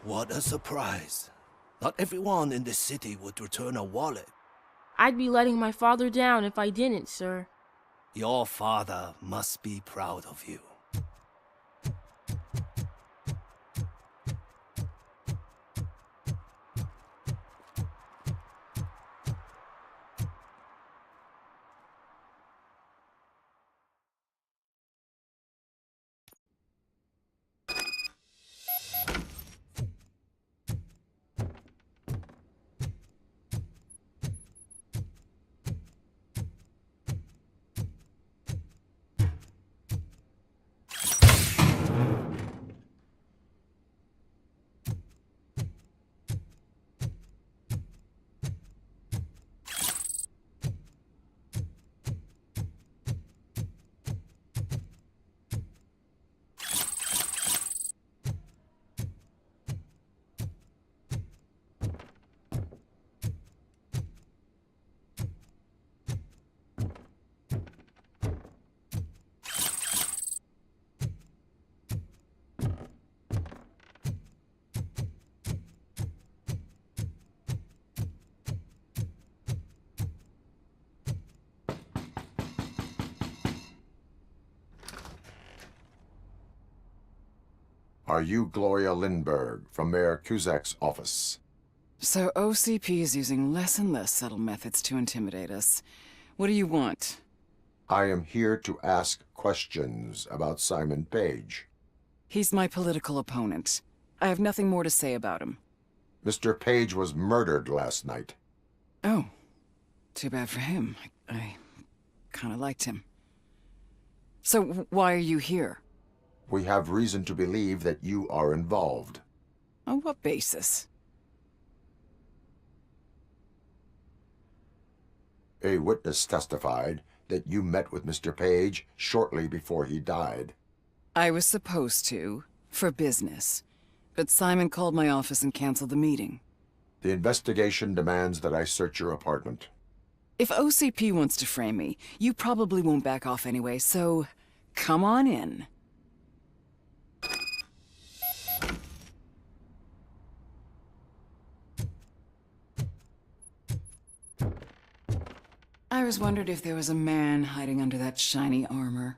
What a surprise. Not everyone in this city would return a wallet. I'd be letting my father down if I didn't, sir. Your father must be proud of you. Are you Gloria Lindbergh from Mayor Kuzak's office? So OCP is using less and less subtle methods to intimidate us. What do you want? I am here to ask questions about Simon Page. He's my political opponent. I have nothing more to say about him. Mr. Page was murdered last night. Oh. Too bad for him. I kind of liked him. So why are you here? We have reason to believe that you are involved. On what basis? A witness testified that you met with Mr. Page shortly before he died. I was supposed to, for business. But Simon called my office and canceled the meeting. The investigation demands that I search your apartment. If OCP wants to frame me, you probably won't back off anyway, so come on in. I was wondering if there was a man hiding under that shiny armor.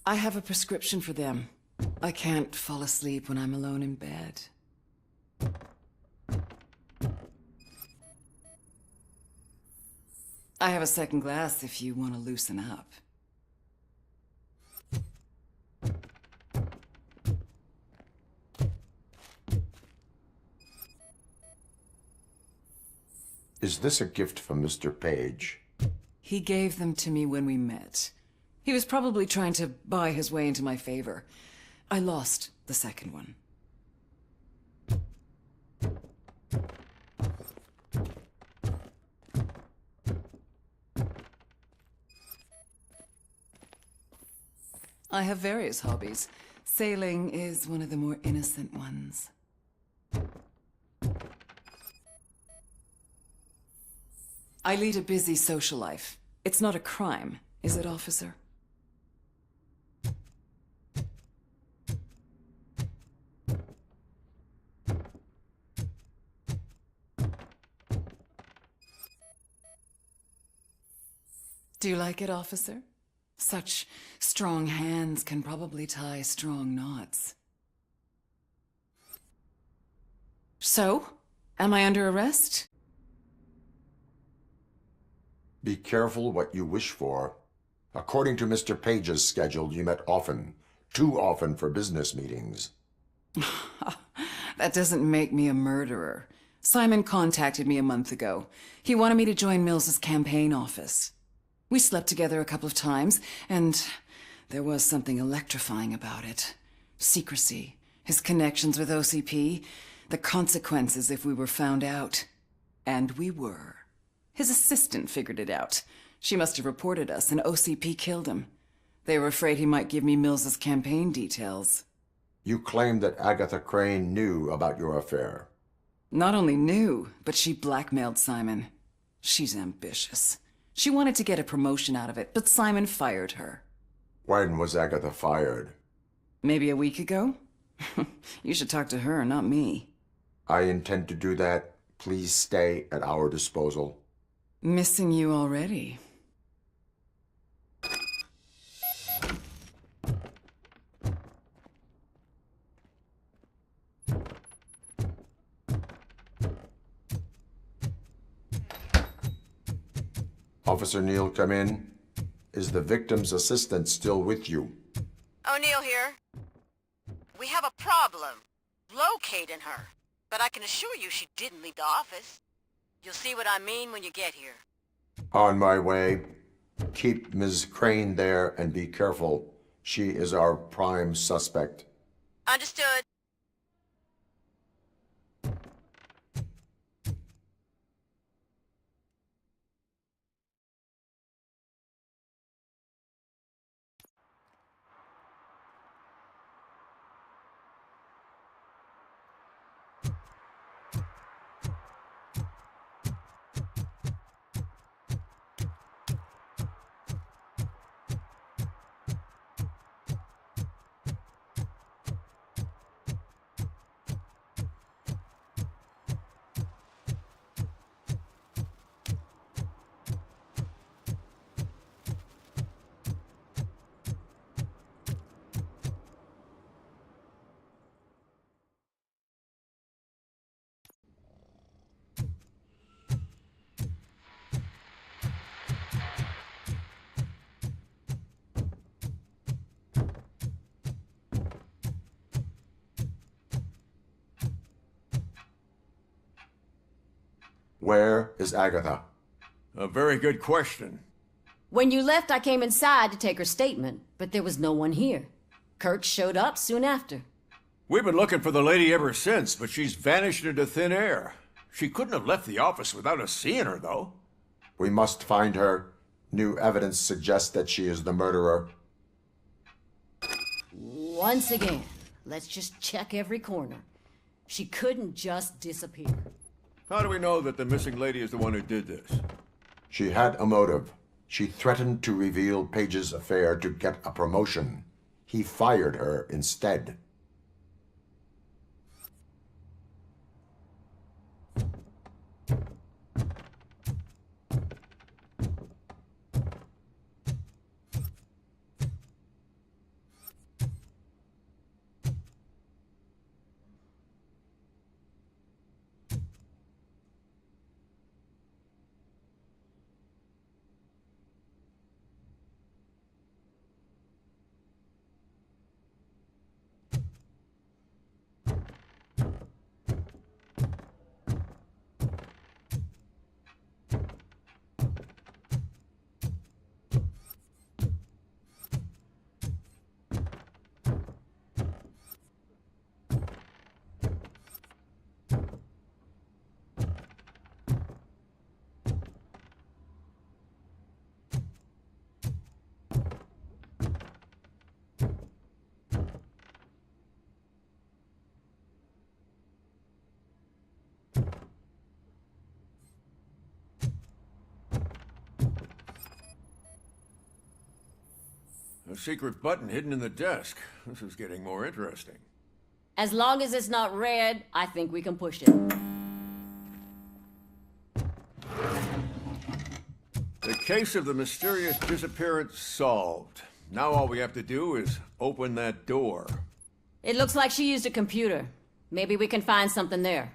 I have a prescription for them. I can't fall asleep when I'm alone in bed. I have a second glass if you want to loosen up. Is this a gift from Mr. Page? He gave them to me when we met. He was probably trying to buy his way into my favor. I lost the second one. I have various hobbies. Sailing is one of the more innocent ones. I lead a busy social life. It's not a crime, is it, officer? Do you like it, officer? Such strong hands can probably tie strong knots. So, am I under arrest? Be careful what you wish for. According to Mr. Page's schedule, you met often. Too often for business meetings. That doesn't make me a murderer. Simon contacted me a month ago. He wanted me to join Mills's campaign office. We slept together a couple of times, and there was something electrifying about it. Secrecy, his connections with OCP, the consequences if we were found out. And we were. His assistant figured it out. She must have reported us, and OCP killed him. They were afraid he might give me Mills's campaign details. You claimed that Agatha Crane knew about your affair. Not only knew, but she blackmailed Simon. She's ambitious. She wanted to get a promotion out of it, but Simon fired her. When was Agatha fired? Maybe a week ago? You should talk to her, not me. I intend to do that. Please stay at our disposal. Missing you already. Officer Neal, come in. Is the victim's assistant still with you? O'Neill here. We have a problem locating her, but I can assure you she didn't leave the office. You'll see what I mean when you get here. On my way. Keep Ms. Crane there and be careful. She is our prime suspect. Understood. Where is Agatha? A very good question. When you left, I came inside to take her statement, but there was no one here. Kurt showed up soon after. We've been looking for the lady ever since, but she's vanished into thin air. She couldn't have left the office without us seeing her, though. We must find her. New evidence suggests that she is the murderer. Once again, let's just check every corner. She couldn't just disappear. How do we know that the missing lady is the one who did this? She had a motive. She threatened to reveal Page's affair to get a promotion. He fired her instead. A secret button hidden in the desk. This is getting more interesting. As long as it's not red, I think we can push it. The case of the mysterious disappearance solved. Now all we have to do is open that door. It looks like she used a computer. Maybe we can find something there.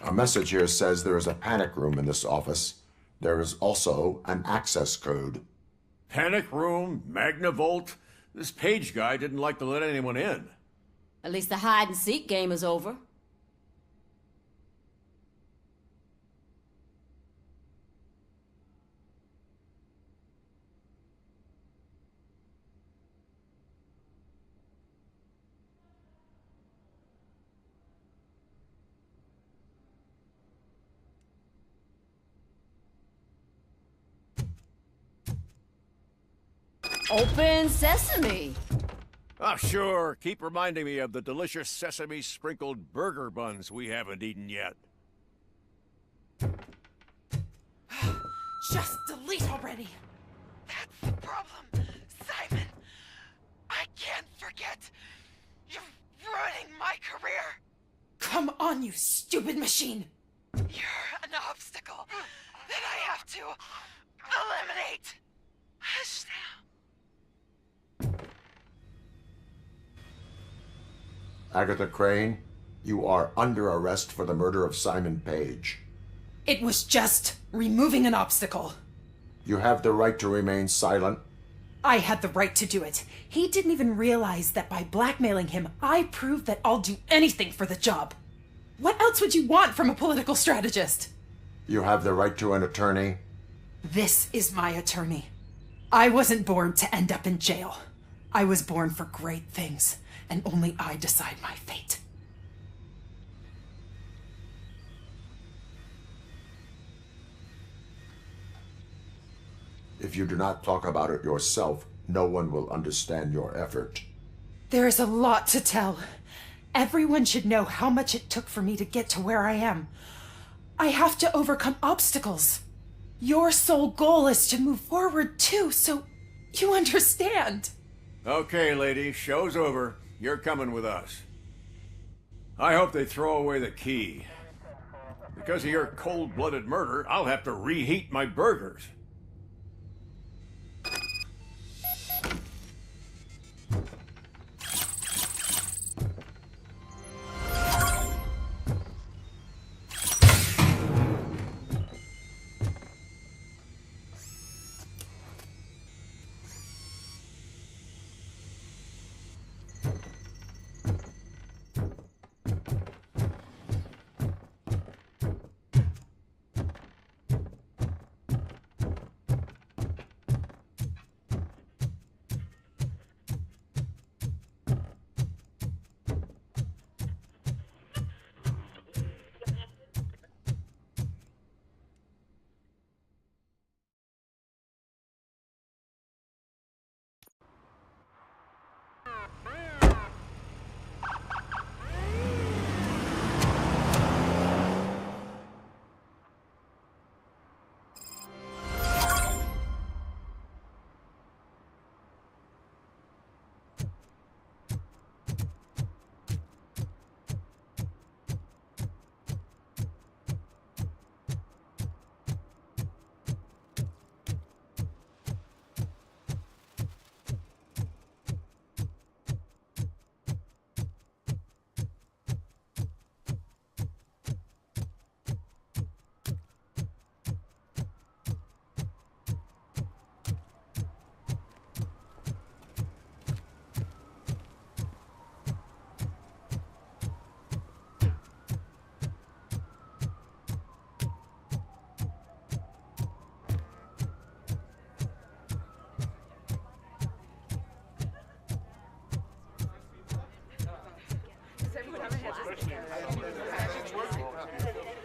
A message here says there is a panic room in this office. There is also an access code. Panic room? Magnavolt? This Page guy didn't like to let anyone in. At least the hide-and-seek game is over. Open sesame! Ah, sure. Keep reminding me of the delicious sesame-sprinkled burger buns we haven't eaten yet. Just delete already! That's the problem, Simon. I can't forget. You're ruining my career. Come on, you stupid machine! You're an obstacle that I have to eliminate. Hush now. Agatha Crane, you are under arrest for the murder of Simon Page. It was just removing an obstacle. You have the right to remain silent. I had the right to do it. He didn't even realize that by blackmailing him, I proved that I'll do anything for the job. What else would you want from a political strategist? You have the right to an attorney. This is my attorney. I wasn't born to end up in jail. I was born for great things, and only I decide my fate. If you do not talk about it yourself, no one will understand your effort. There is a lot to tell. Everyone should know how much it took for me to get to where I am. I have to overcome obstacles. Your sole goal is to move forward too, so you understand. Okay, lady, show's over. You're coming with us. I hope they throw away the key. Because of your cold-blooded murder, I'll have to reheat my burgers.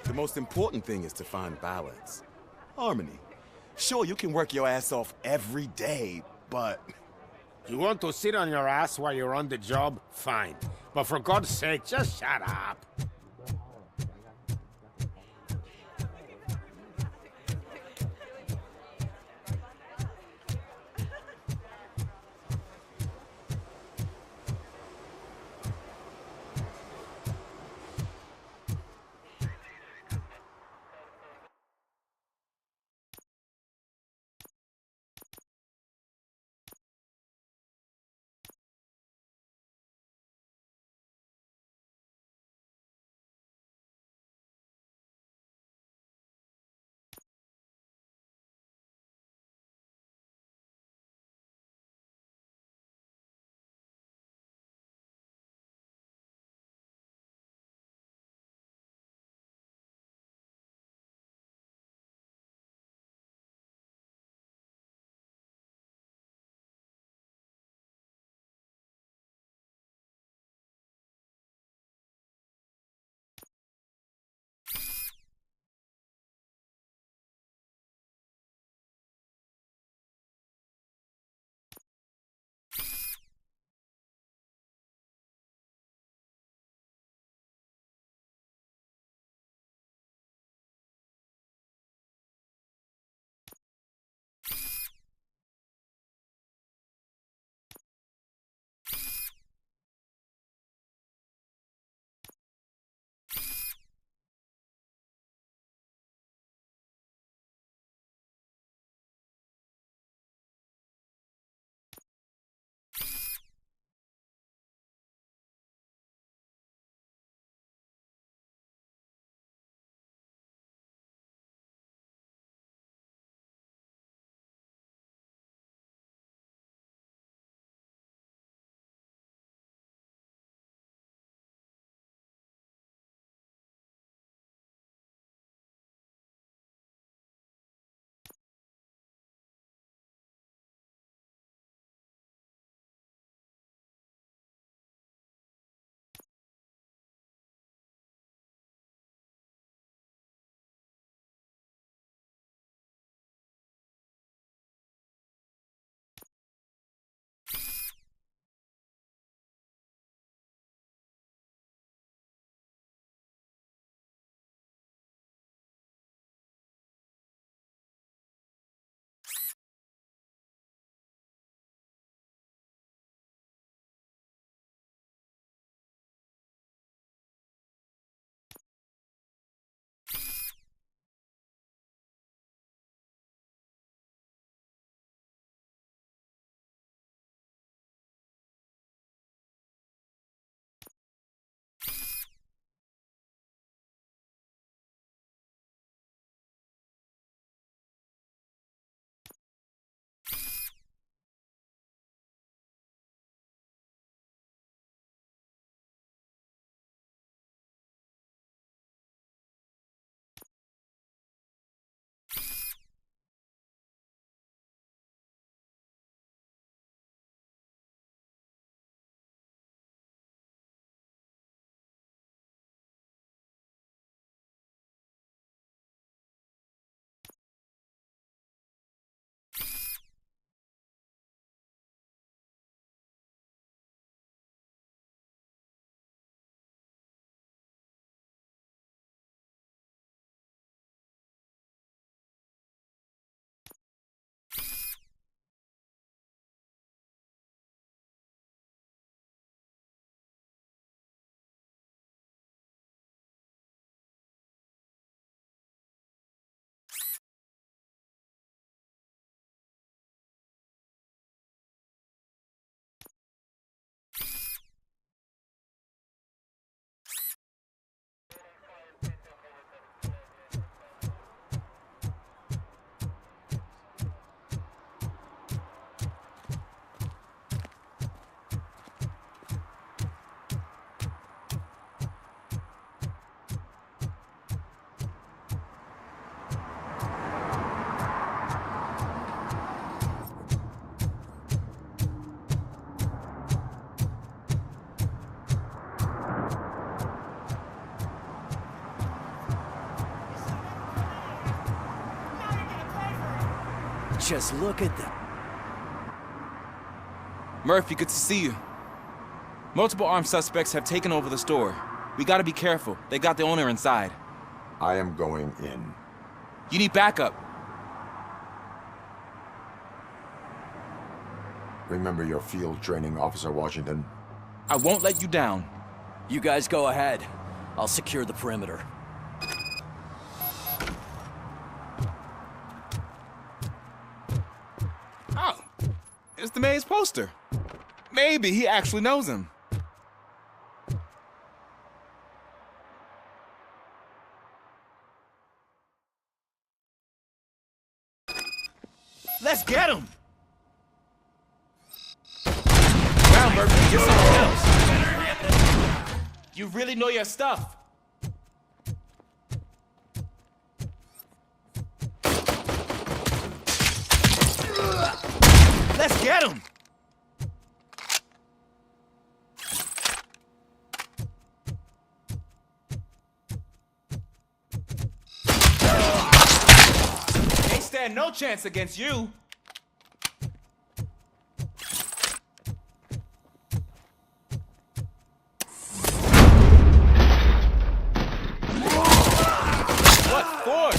The most important thing is to find balance. Harmony. Sure, you can work your ass off every day, but... You want to sit on your ass while you're on the job? Fine. But for God's sake, just shut up. Just look at them. Murphy, good to see you. Multiple armed suspects have taken over the store. We gotta be careful. They got the owner inside. I am going in. You need backup. Remember your field training, Officer Washington. I won't let you down. You guys go ahead. I'll secure the perimeter. Oh, it's the mayor's poster. Maybe he actually knows him. Let's get him! Wow, Murphy, get someone else. You really know your stuff. Let's get him! They stand no chance against you. What for?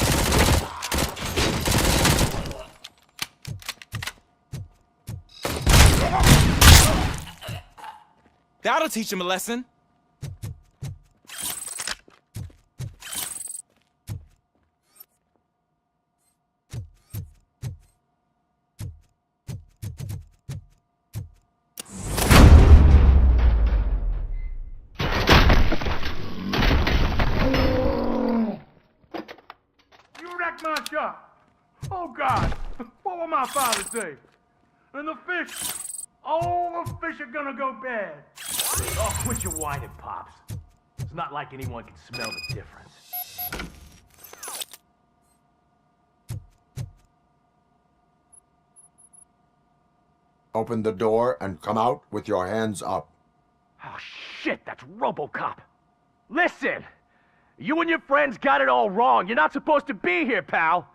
That'll teach him a lesson. You wrecked my shop. Oh, God. What will my father say? And the fish. All the fish are gonna go bad. Oh, quit your whining, Pops. It's not like anyone can smell the difference. Open the door and come out with your hands up. Oh, shit, that's RoboCop. Listen, you and your friends got it all wrong. You're not supposed to be here, pal.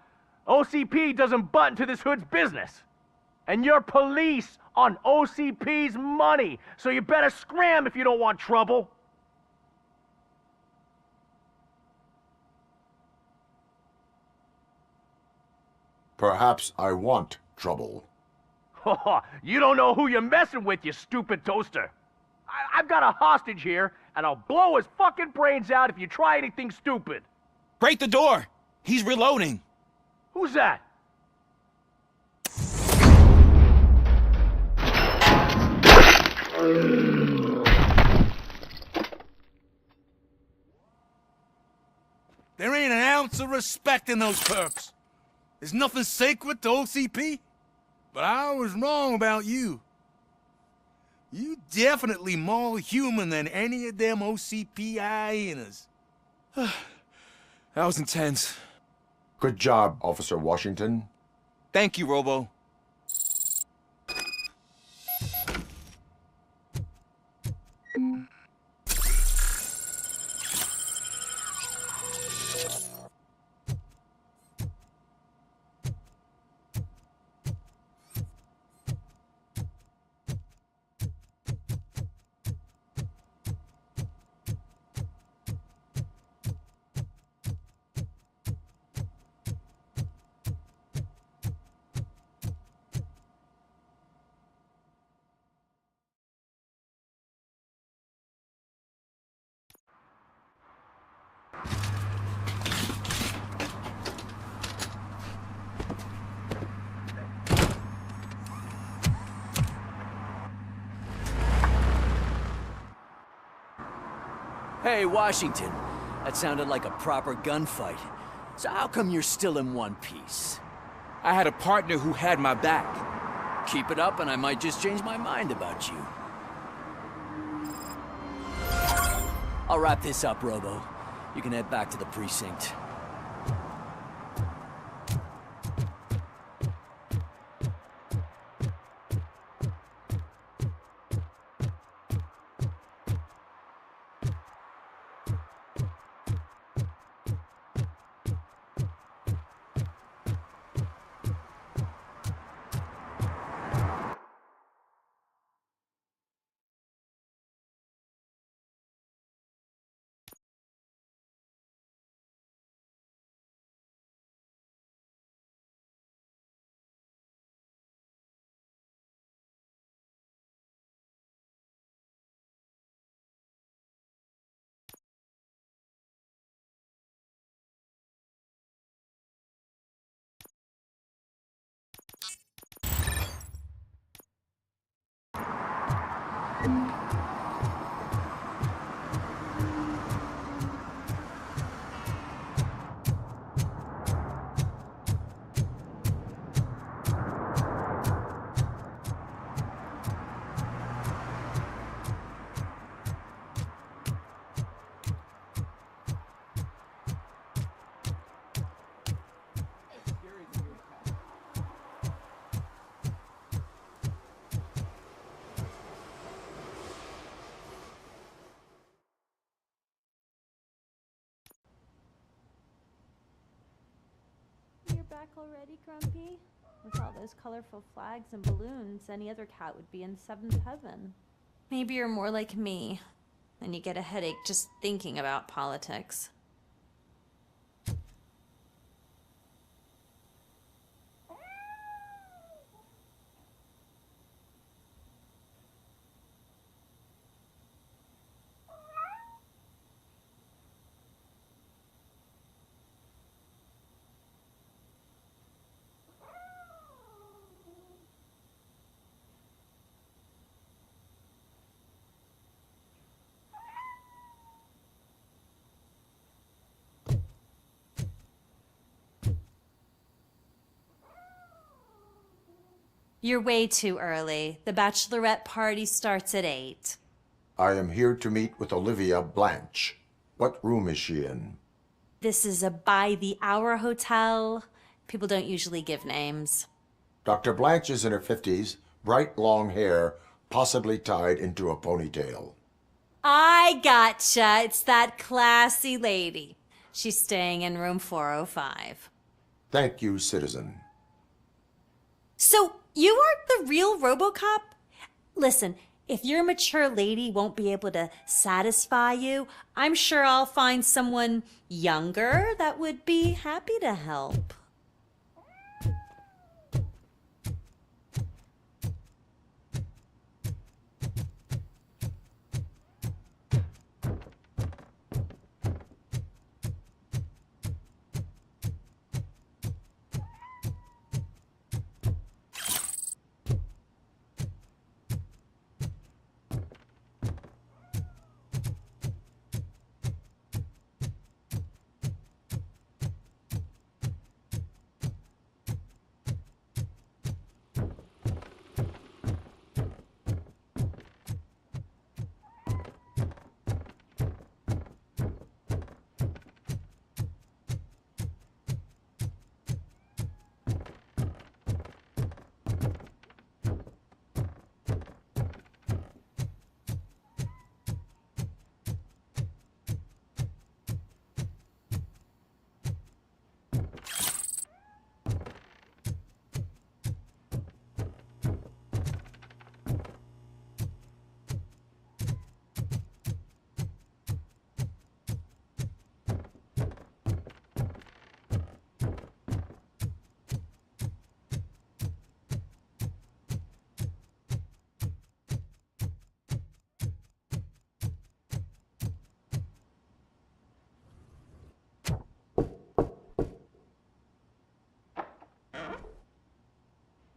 OCP doesn't butt into this hood's business. And you're police on OCP's money, so you better scram if you don't want trouble. Perhaps I want trouble. You don't know who you're messing with, you stupid toaster. I've got a hostage here, and I'll blow his fucking brains out if you try anything stupid. Break the door! He's reloading. Who's that? There ain't an ounce of respect in those perks. There's nothing sacred to OCP. But I was wrong about you. You definitely more human than any of them OCP hyenas. That was intense. Good job, Officer Washington. Thank you, Robo. Hey, Washington. That sounded like a proper gunfight. So how come you're still in one piece? I had a partner who had my back. Keep it up and I might just change my mind about you. I'll wrap this up, Robo. You can head back to the precinct. back already, Grumpy? With all those colorful flags and balloons, any other cat would be in seventh heaven. Maybe you're more like me, and you get a headache just thinking about politics. You're way too early. The bachelorette party starts at 8. I am here to meet with Olivia Blanche. What room is she in? This is a by-the-hour hotel. People don't usually give names. Dr. Blanche is in her 50s, bright long hair, possibly tied into a ponytail. I gotcha. It's that classy lady. She's staying in room 405. Thank you, citizen. So, you aren't the real RoboCop? Listen, if your mature lady won't be able to satisfy you, I'm sure I'll find someone younger that would be happy to help.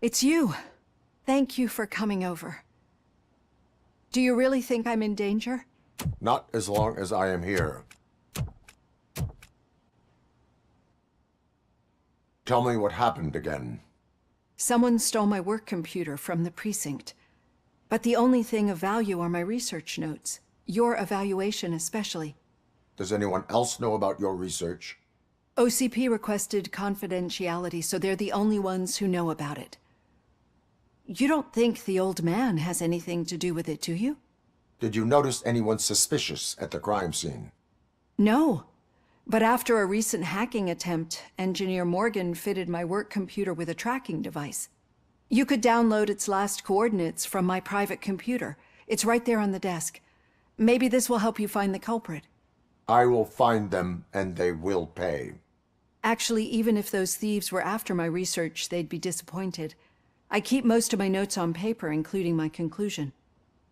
It's you. Thank you for coming over. Do you really think I'm in danger? Not as long as I am here. Tell me what happened again. Someone stole my work computer from the precinct. But the only thing of value are my research notes. Your evaluation especially. Does anyone else know about your research? OCP requested confidentiality, so they're the only ones who know about it. You don't think the old man has anything to do with it, do you? Did you notice anyone suspicious at the crime scene? No. But after a recent hacking attempt, Engineer Morgan fitted my work computer with a tracking device. You could download its last coordinates from my private computer. It's right there on the desk. Maybe this will help you find the culprit. I will find them, and they will pay. Actually, even if those thieves were after my research, they'd be disappointed. I keep most of my notes on paper, including my conclusion.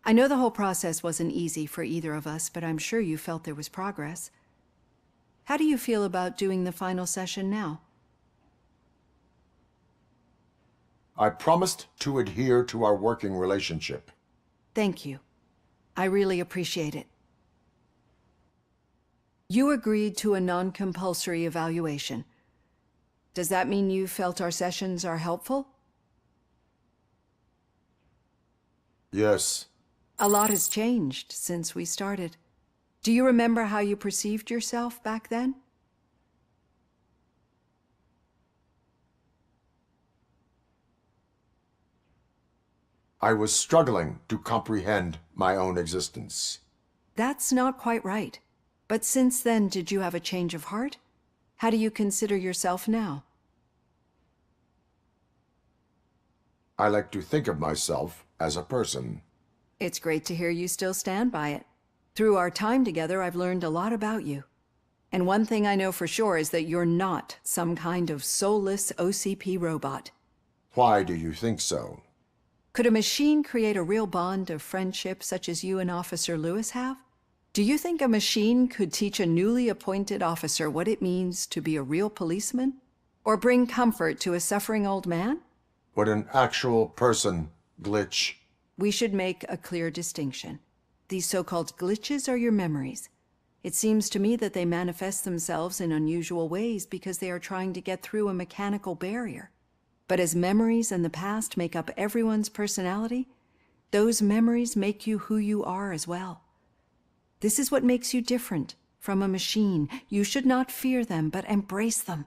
I know the whole process wasn't easy for either of us, but I'm sure you felt there was progress. How do you feel about doing the final session now? I promised to adhere to our working relationship. Thank you. I really appreciate it. You agreed to a non-compulsory evaluation. Does that mean you felt our sessions are helpful? Yes. A lot has changed since we started. Do you remember how you perceived yourself back then? I was struggling to comprehend my own existence. That's not quite right. But since then, did you have a change of heart? How do you consider yourself now? I like to think of myself as a person. It's great to hear you still stand by it. Through our time together, I've learned a lot about you. And one thing I know for sure is that you're not some kind of soulless OCP robot. Why do you think so? Could a machine create a real bond of friendship such as you and Officer Lewis have? Do you think a machine could teach a newly appointed officer what it means to be a real policeman? Or bring comfort to a suffering old man? Would an actual person glitch? We should make a clear distinction. These so-called glitches are your memories. It seems to me that they manifest themselves in unusual ways because they are trying to get through a mechanical barrier. But as memories and the past make up everyone's personality, those memories make you who you are as well. This is what makes you different from a machine. You should not fear them, but embrace them.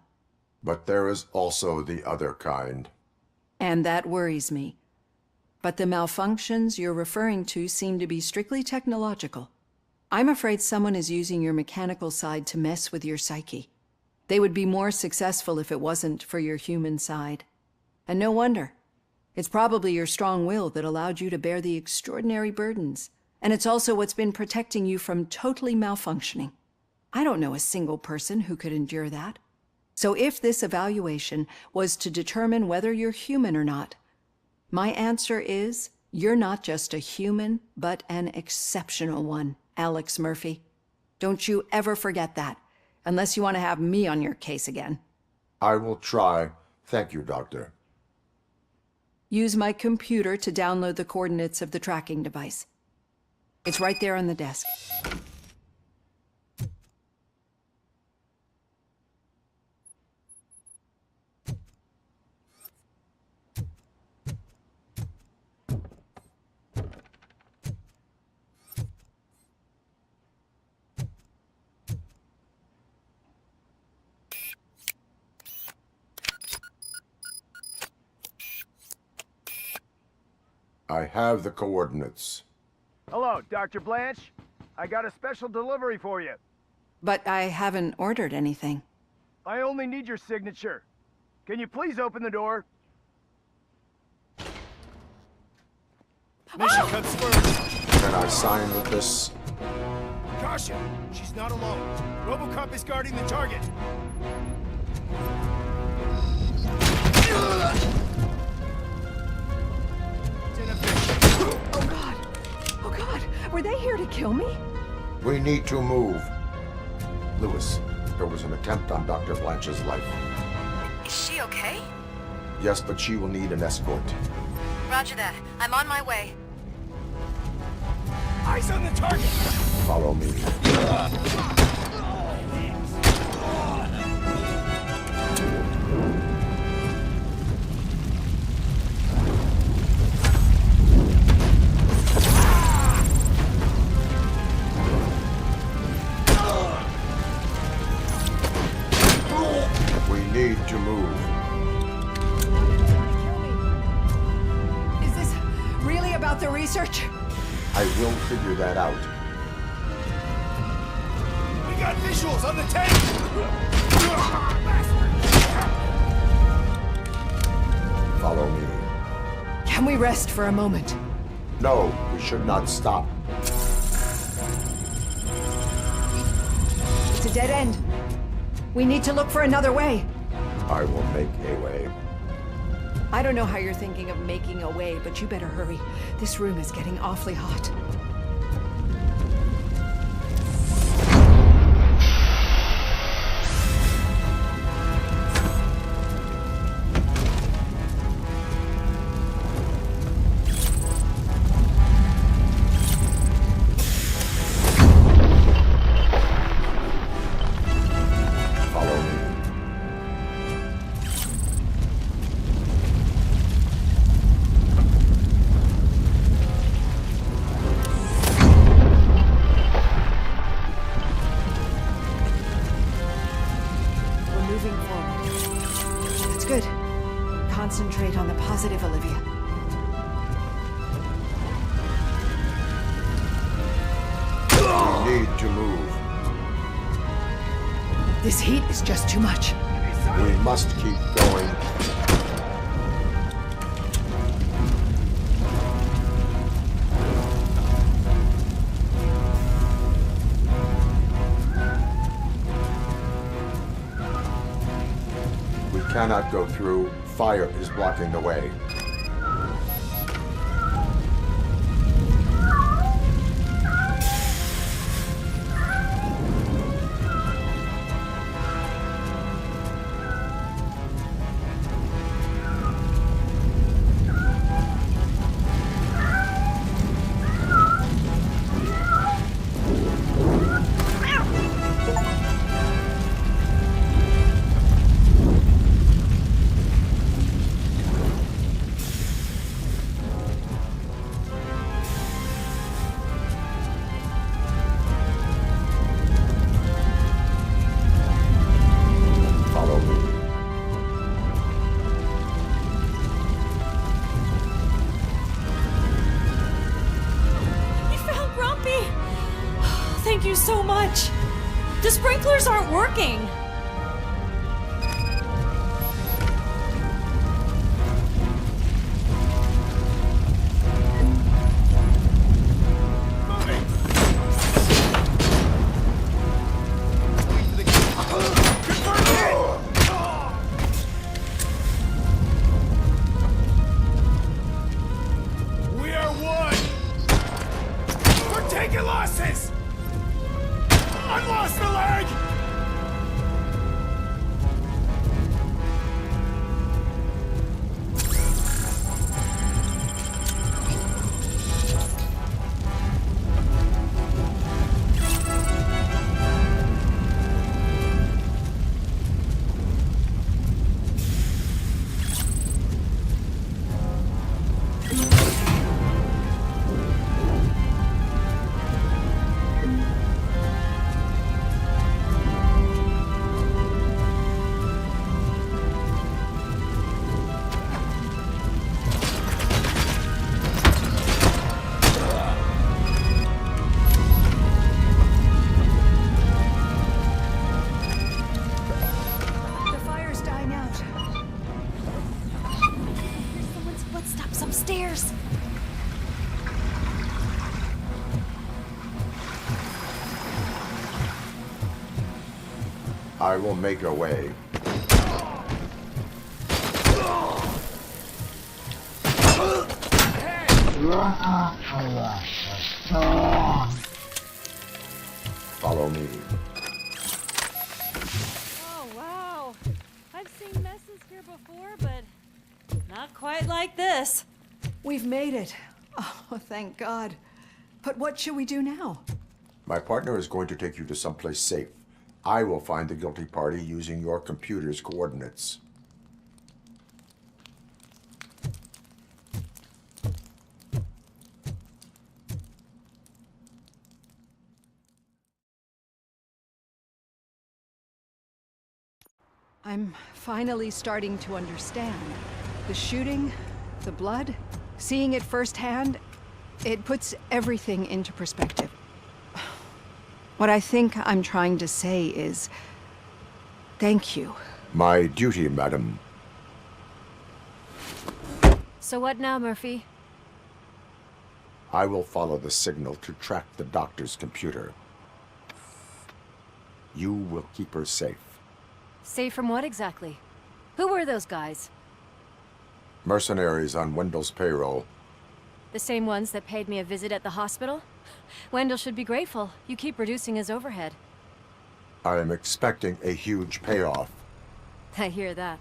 But there is also the other kind. And that worries me. But the malfunctions you're referring to seem to be strictly technological. I'm afraid someone is using your mechanical side to mess with your psyche. They would be more successful if it wasn't for your human side. And no wonder. It's probably your strong will that allowed you to bear the extraordinary burdens. And it's also what's been protecting you from totally malfunctioning. I don't know a single person who could endure that. So if this evaluation was to determine whether you're human or not, my answer is, you're not just a human, but an exceptional one, Alex Murphy. Don't you ever forget that, unless you want to have me on your case again. I will try. Thank you, Doctor. Use my computer to download the coordinates of the tracking device. It's right there on the desk. I have the coordinates. Hello, Dr. Blanche. I got a special delivery for you. But I haven't ordered anything. I only need your signature. Can you please open the door? Mission confirmed. Can I sign with this? Caution! She's not alone. RoboCop is guarding the target. Oh God! Oh God! Were they here to kill me? We need to move. Lewis, there was an attempt on Dr. Blanche's life. Is she okay? Yes, but she will need an escort. Roger that. I'm on my way. Eyes on the target! Follow me. We need to move. Is this really about the research? I will figure that out. We got visuals on the tank! Follow me. Can we rest for a moment? No, we should not stop. It's a dead end. We need to look for another way. I will make a way. I don't know how you're thinking of making a way, but you better hurry. This room is getting awfully hot. Concentrate on the positive, Olivia. We need to move. This heat is just too much. We must keep going. cannot go through. Fire is blocking the way. Thank you so much! The sprinklers aren't working! We are one! We're taking losses! I've lost a leg! Upstairs. I will make a way. Follow me. Oh, wow. I've seen messes here before, but not quite like this. We've made it. Oh, thank God. But what should we do now? My partner is going to take you to someplace safe. I will find the guilty party using your computer's coordinates. I'm finally starting to understand. The shooting, the blood, seeing it firsthand, it puts everything into perspective. What I think I'm trying to say is, thank you. My duty, madam. So what now, Murphy? I will follow the signal to track the doctor's computer. You will keep her safe. Safe from what exactly? Who were those guys? Mercenaries on Wendell's payroll. The same ones that paid me a visit at the hospital? Wendell should be grateful. You keep reducing his overhead. I am expecting a huge payoff. I hear that.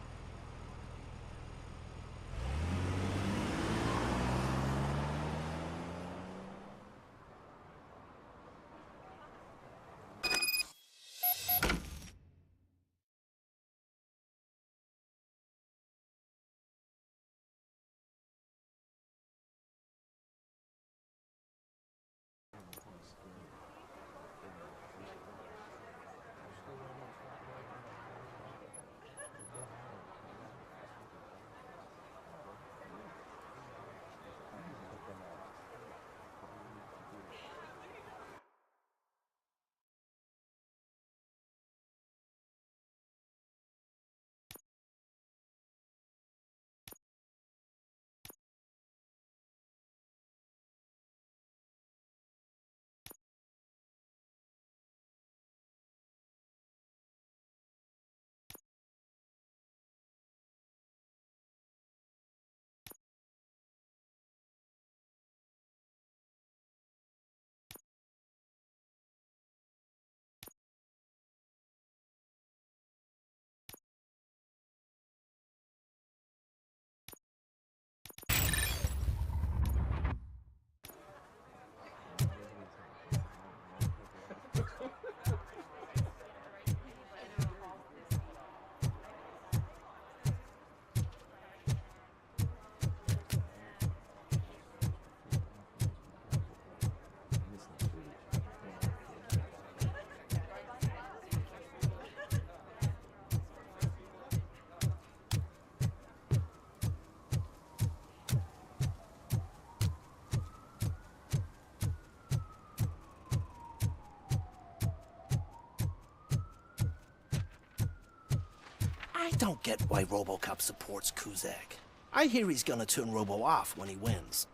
I don't get why RoboCop supports Kuzak. I hear he's gonna turn Robo off when he wins.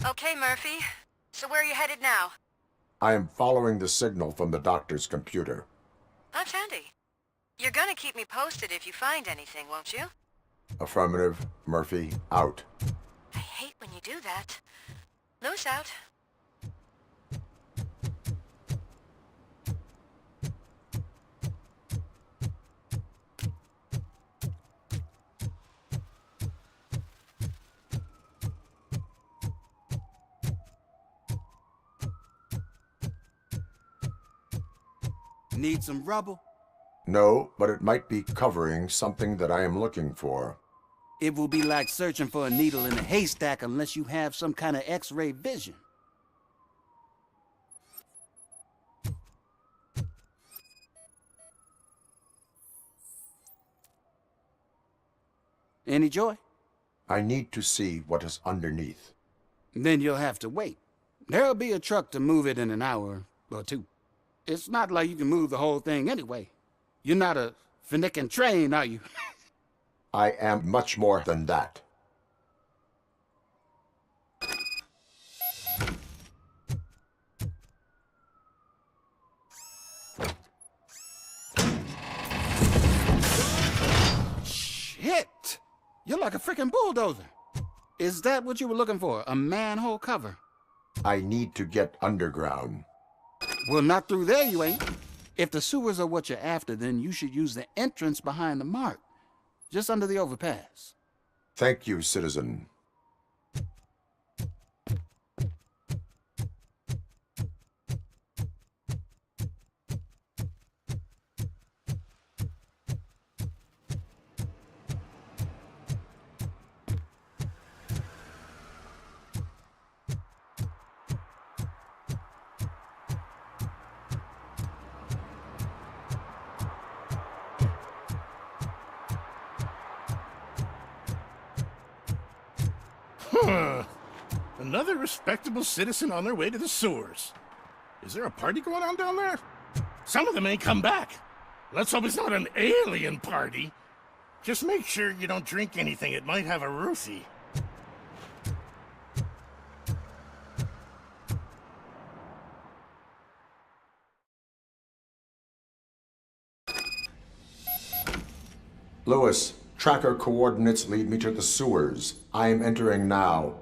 Okay, Murphy. So where are you headed now? I am following the signal from the doctor's computer. That's handy. You're gonna keep me posted if you find anything, won't you? Affirmative. Murphy, out. I hate when you do that. Loose out. Need some rubble? No, but it might be covering something that I am looking for. It will be like searching for a needle in a haystack unless you have some kind of X-ray vision. Any joy? I need to see what is underneath. Then you'll have to wait. There'll be a truck to move it in an hour or two. It's not like you can move the whole thing anyway. You're not a finicking train, are you? I am much more than that. Shit! You're like a freaking bulldozer. Is that what you were looking for? A manhole cover? I need to get underground. Well, not through there, you ain't. If the sewers are what you're after, then you should use the entrance behind the mark, just under the overpass. Thank you, citizen. Another respectable citizen on their way to the sewers. Is there a party going on down there? Some of them ain't come back. Let's hope it's not an alien party. Just make sure you don't drink anything. It might have a roofie. Lewis, tracker coordinates lead me to the sewers. I am entering now.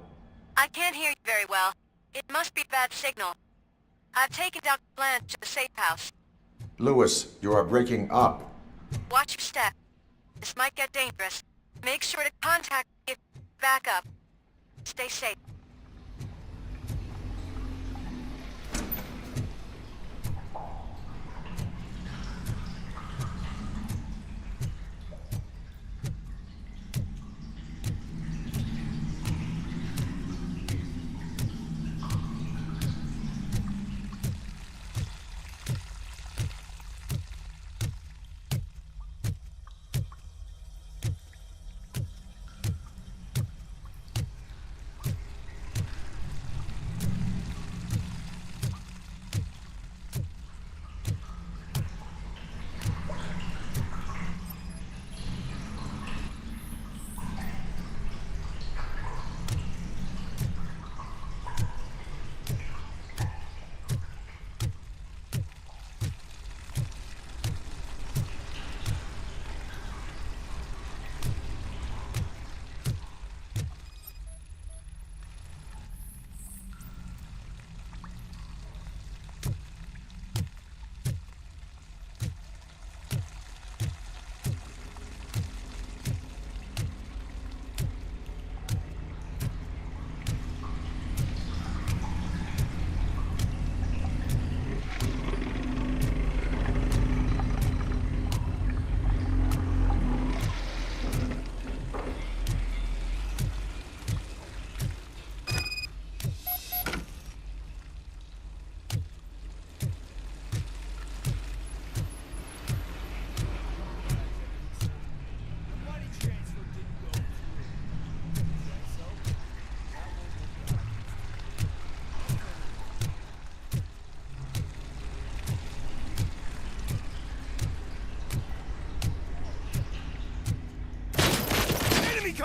I can't hear you very well. It must be bad signal. I've taken Dr. Blanche to the safe house. Lewis, you are breaking up. Watch your step. This might get dangerous. Make sure to contact me if you back up. Stay safe.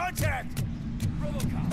Contact! RoboCop!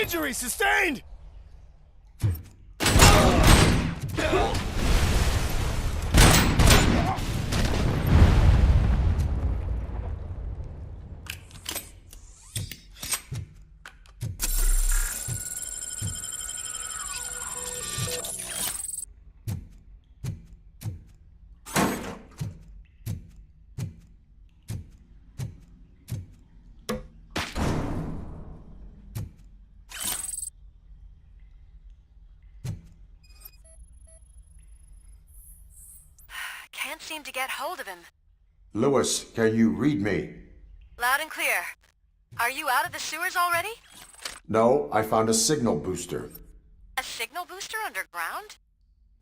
Injury sustained! Can't seem to get hold of him. Lewis, can you read me? Loud and clear. Are you out of the sewers already? No, I found a signal booster. A signal booster underground?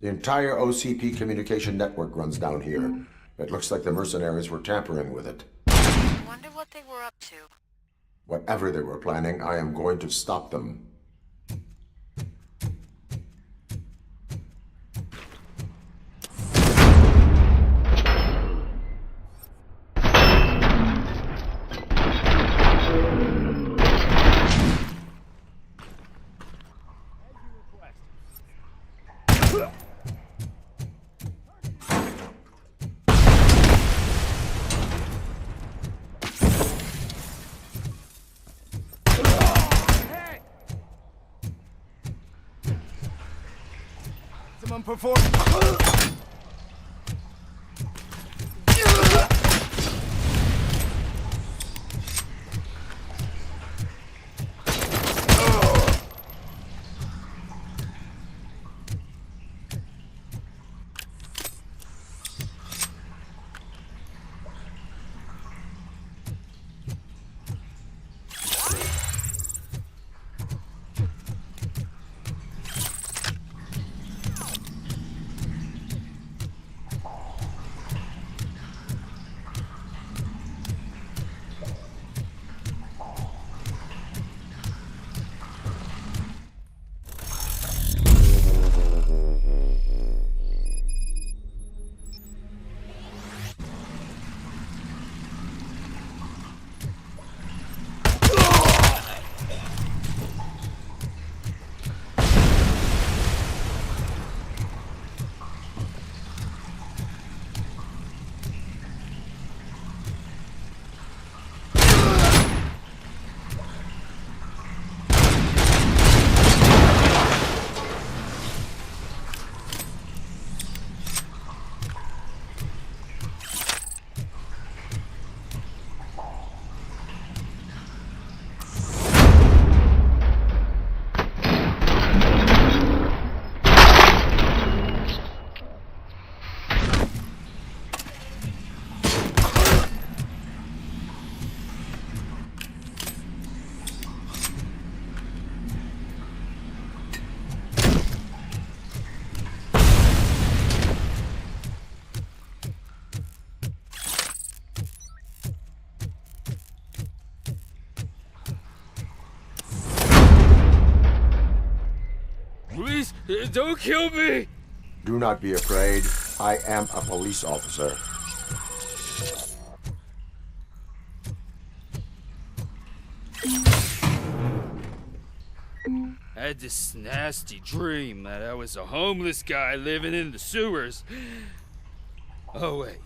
The entire OCP communication network runs down here. It looks like the mercenaries were tampering with it. I wonder what they were up to. Whatever they were planning, I am going to stop them. Perform. Don't kill me! Do not be afraid. I am a police officer. I had this nasty dream that I was a homeless guy living in the sewers. Oh, wait.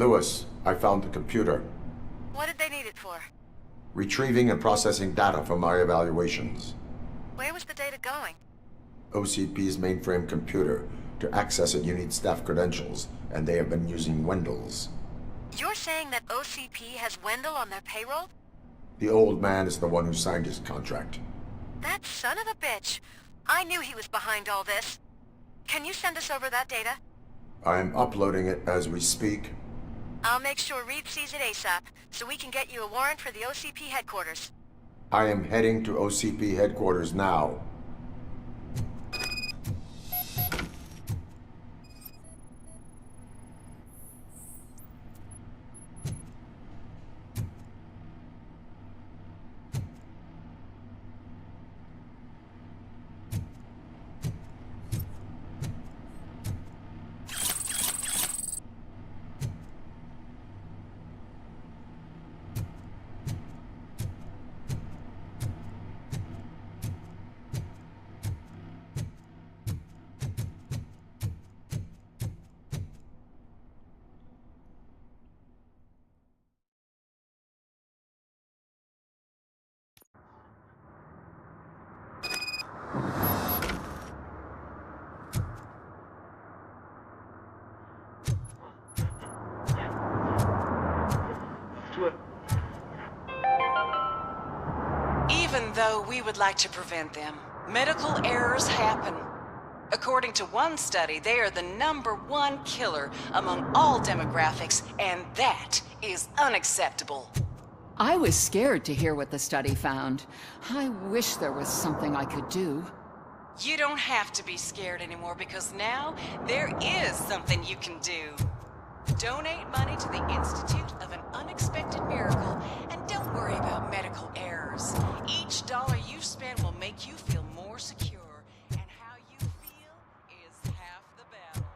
Lewis, I found the computer. What did they need it for? Retrieving and processing data from my evaluations. Where was the data going? OCP's mainframe computer. To access it, you need staff credentials, and they have been using Wendell's. You're saying that OCP has Wendell on their payroll? The old man is the one who signed his contract. That son of a bitch. I knew he was behind all this. Can you send us over that data? I am uploading it as we speak. I'll make sure Reed sees it ASAP, so we can get you a warrant for the OCP headquarters. I am heading to OCP headquarters now. Even though we would like to prevent them, medical errors happen. According to one study, they are the #1 killer among all demographics, and that is unacceptable. I was scared to hear what the study found. I wish there was something I could do. You don't have to be scared anymore because now there is something you can do. Donate money to the Institute of an Unexpected Miracle, and don't worry about medical errors. Each dollar you spend will make you feel more secure, and how you feel is half the battle.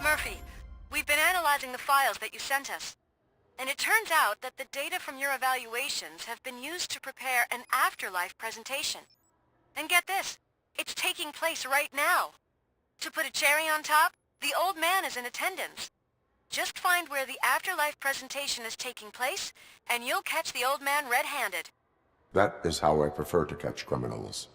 Murphy, we've been analyzing the files that you sent us. And it turns out that the data from your evaluations have been used to prepare an afterlife presentation. And get this, it's taking place right now. To put a cherry on top, the old man is in attendance. Just find where the afterlife presentation is taking place, and you'll catch the old man red-handed. That is how I prefer to catch criminals.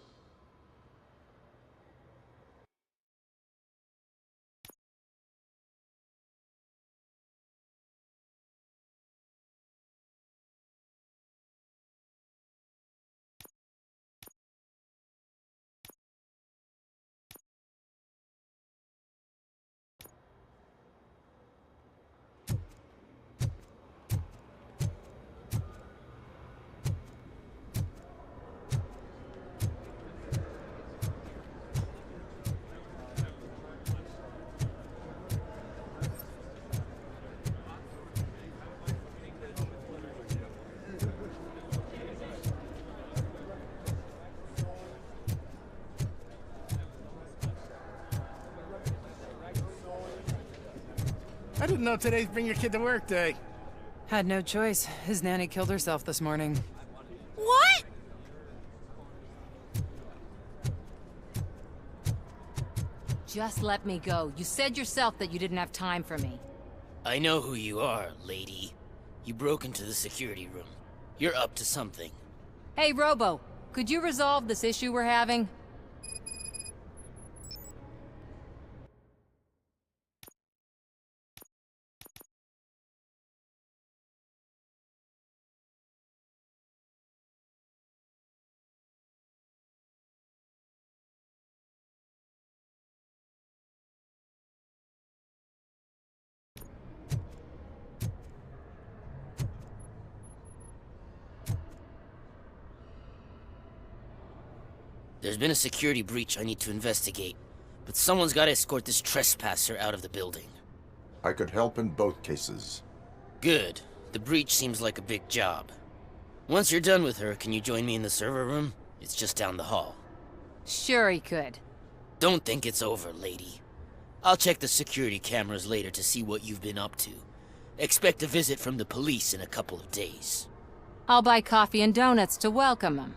I didn't know today's Bring Your Kid to Work Day. Had no choice. His nanny killed herself this morning. What? Just let me go. You said yourself that you didn't have time for me. I know who you are, lady. You broke into the security room. You're up to something. Hey, Robo, could you resolve this issue we're having? There's been a security breach I need to investigate, but someone's got to escort this trespasser out of the building. I could help in both cases. Good. The breach seems like a big job. Once you're done with her, can you join me in the server room? It's just down the hall. Sure he could. Don't think it's over, lady. I'll check the security cameras later to see what you've been up to. Expect a visit from the police in a couple of days. I'll buy coffee and donuts to welcome him.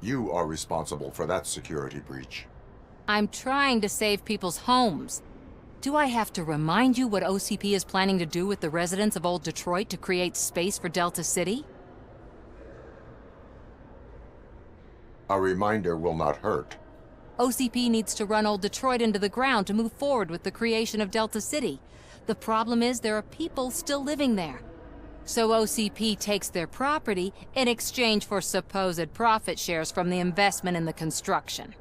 You are responsible for that security breach. I'm trying to save people's homes. Do I have to remind you what OCP is planning to do with the residents of Old Detroit to create space for Delta City? A reminder will not hurt. OCP needs to run Old Detroit into the ground to move forward with the creation of Delta City. The problem is there are people still living there. So OCP takes their property in exchange for supposed profit shares from the investment in the construction.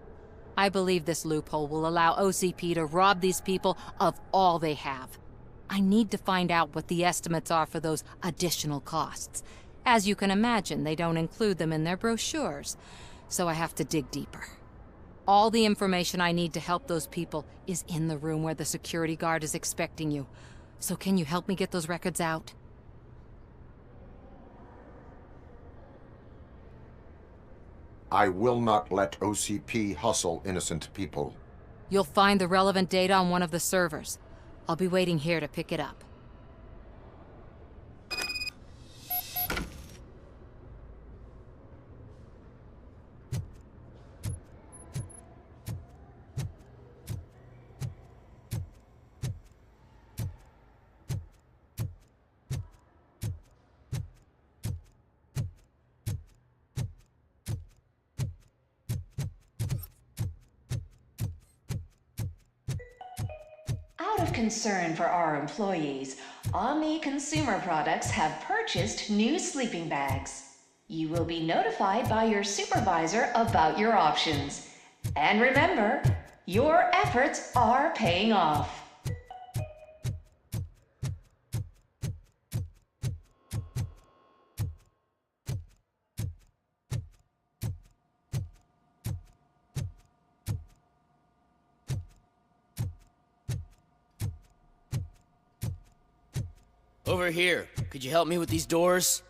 I believe this loophole will allow OCP to rob these people of all they have. I need to find out what the estimates are for those additional costs. As you can imagine, they don't include them in their brochures, so I have to dig deeper. All the information I need to help those people is in the room where the security guard is expecting you. So can you help me get those records out? I will not let OCP hustle innocent people. You'll find the relevant data on one of the servers. I'll be waiting here to pick it up. Out of concern for our employees, Omni Consumer Products have purchased new sleeping bags. You will be notified by your supervisor about your options. And remember, your efforts are paying off. Over here. Could you help me with these doors?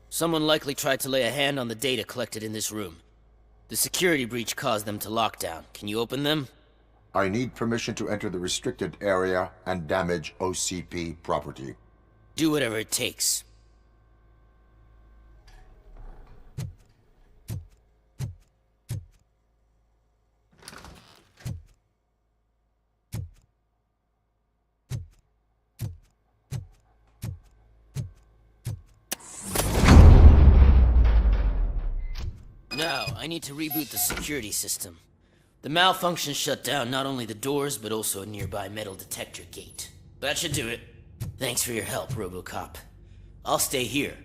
Someone likely tried to lay a hand on the data collected in this room. The security breach caused them to lock down. Can you open them? I need permission to enter the restricted area and damage OCP property. Do whatever it takes. Now, I need to reboot the security system. The malfunction shut down not only the doors, but also a nearby metal detector gate. That should do it. Thanks for your help, RoboCop. I'll stay here.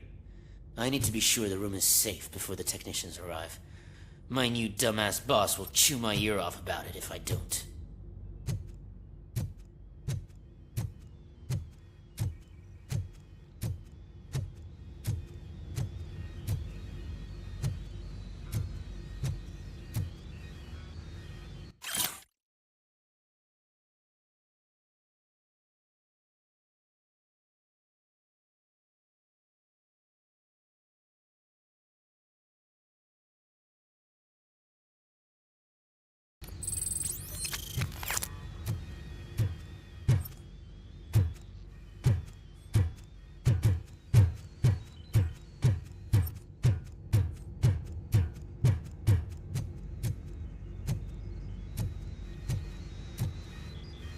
I need to be sure the room is safe before the technicians arrive. My new dumbass boss will chew my ear off about it if I don't.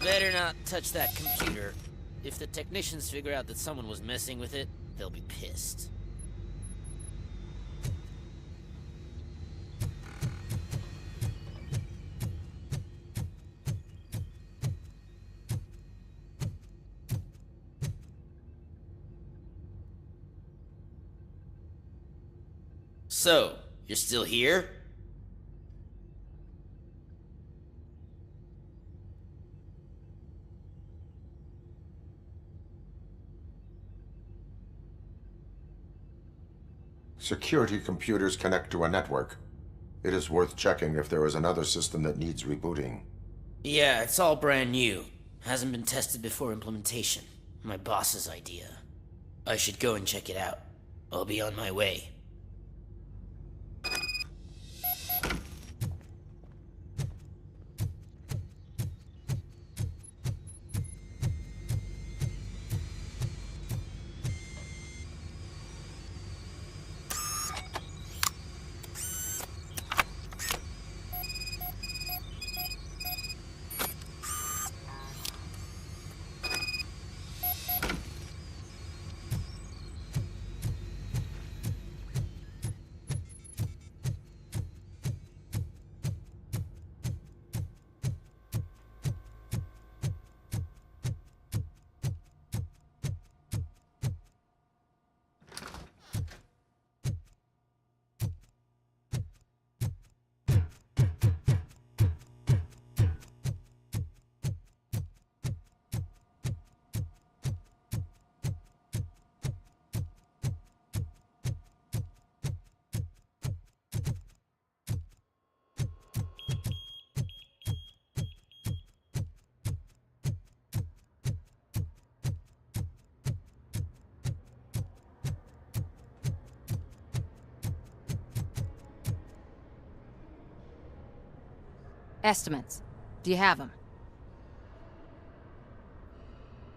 Better not touch that computer. If the technicians figure out that someone was messing with it, they'll be pissed. So, you're still here? Security computers connect to a network. It is worth checking if there is another system that needs rebooting. Yeah, it's all brand new. Hasn't been tested before implementation. My boss's idea. I should go and check it out. I'll be on my way. Estimates. Do you have them?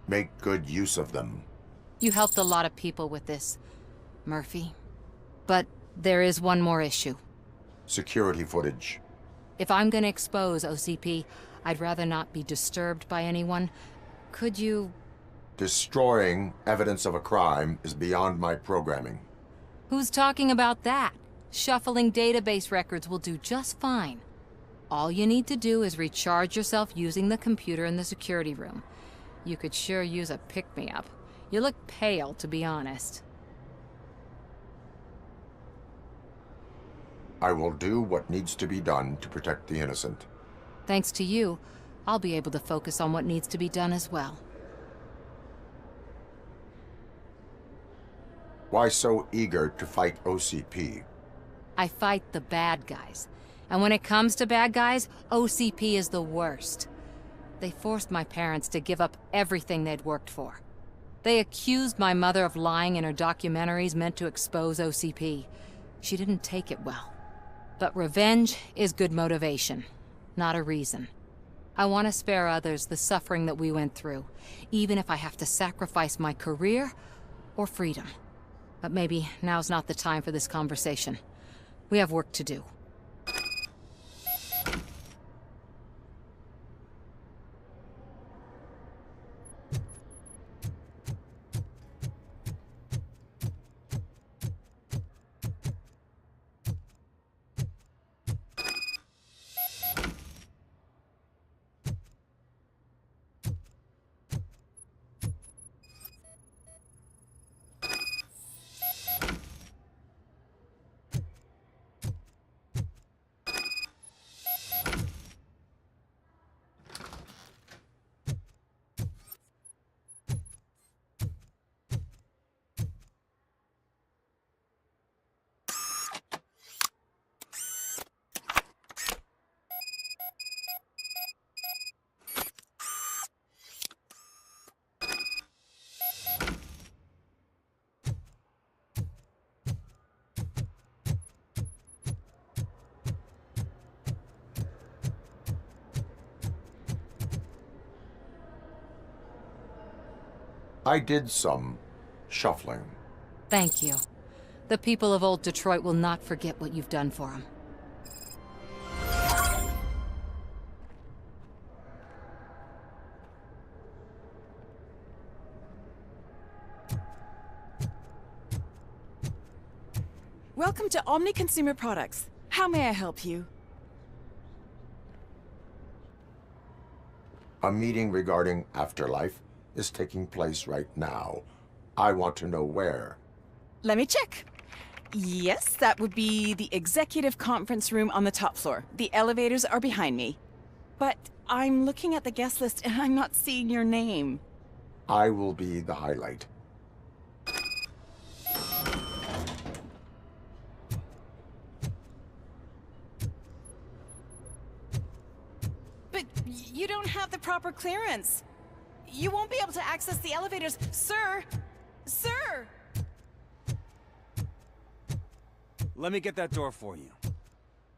Make good use of them. You helped a lot of people with this, Murphy. But there is one more issue. Security footage. If I'm gonna expose OCP, I'd rather not be disturbed by anyone. Could you... Destroying evidence of a crime is beyond my programming. Who's talking about that? Shuffling database records will do just fine. All you need to do is recharge yourself using the computer in the security room. You could sure use a pick-me-up. You look pale, to be honest. I will do what needs to be done to protect the innocent. Thanks to you, I'll be able to focus on what needs to be done as well. Why so eager to fight OCP? I fight the bad guys. And when it comes to bad guys, OCP is the worst. They forced my parents to give up everything they'd worked for. They accused my mother of lying in her documentaries meant to expose OCP. She didn't take it well. But revenge is good motivation, not a reason. I want to spare others the suffering that we went through, even if I have to sacrifice my career or freedom. But maybe now's not the time for this conversation. We have work to do. I did some shuffling. Thank you. The people of old Detroit will not forget what you've done for them. Welcome to Omni Consumer Products. How may I help you? A meeting regarding Afterlife is taking place right now. I want to know where. Let me check. Yes, that would be the executive conference room on the top floor. The elevators are behind me. But I'm looking at the guest list and I'm not seeing your name. I will be the highlight. But you don't have the proper clearance. You won't be able to access the elevators, sir! Sir! Let me get that door for you.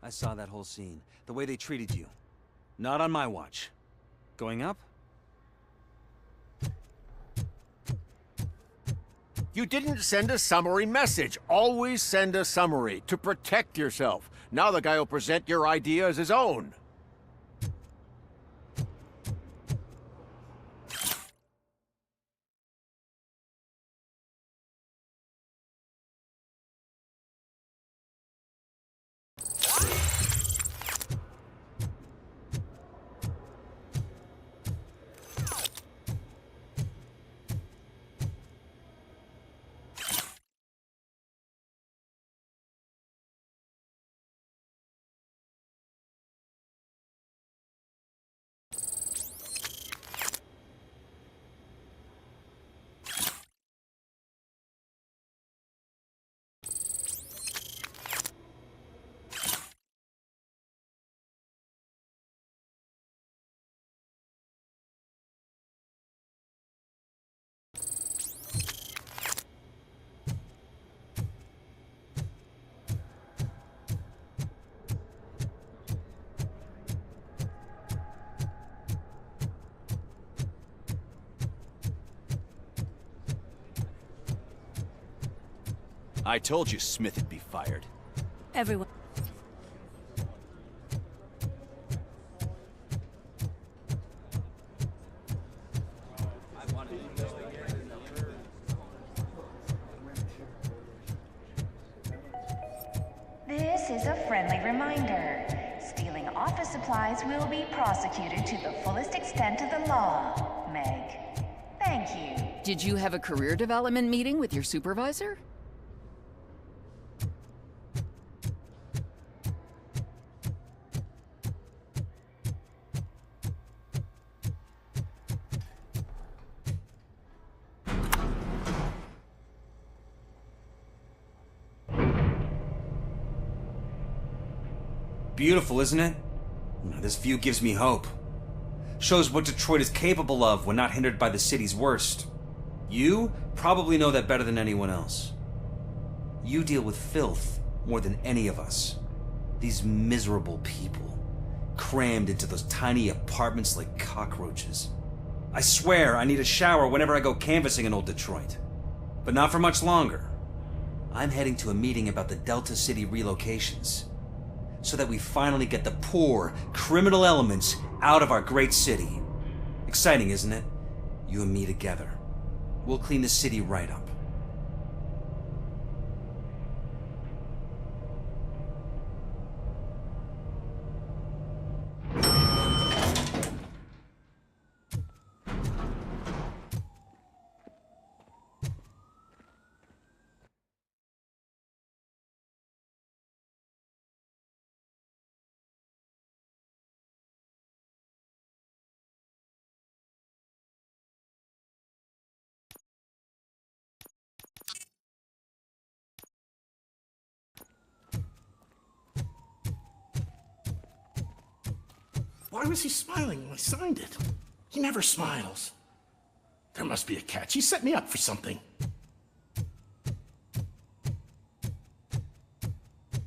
I saw that whole scene. The way they treated you. Not on my watch. Going up? You didn't send a summary message. Always send a summary to protect yourself. Now the guy will present your idea as his own. I told you Smith would be fired. Everyone. This is a friendly reminder. Stealing office supplies will be prosecuted to the fullest extent of the law, Meg. Thank you. Did you have a career development meeting with your supervisor? Beautiful, isn't it? This view gives me hope. Shows what Detroit is capable of when not hindered by the city's worst. You probably know that better than anyone else. You deal with filth more than any of us. These miserable people. crammed into those tiny apartments like cockroaches. I swear I need a shower whenever I go canvassing in old Detroit. But not for much longer. I'm heading to a meeting about the Delta City relocations, so that we finally get the poor, criminal elements out of our great city. Exciting, isn't it? You and me together. We'll clean the city right up. Why was he smiling when I signed it? He never smiles. There must be a catch. He set me up for something.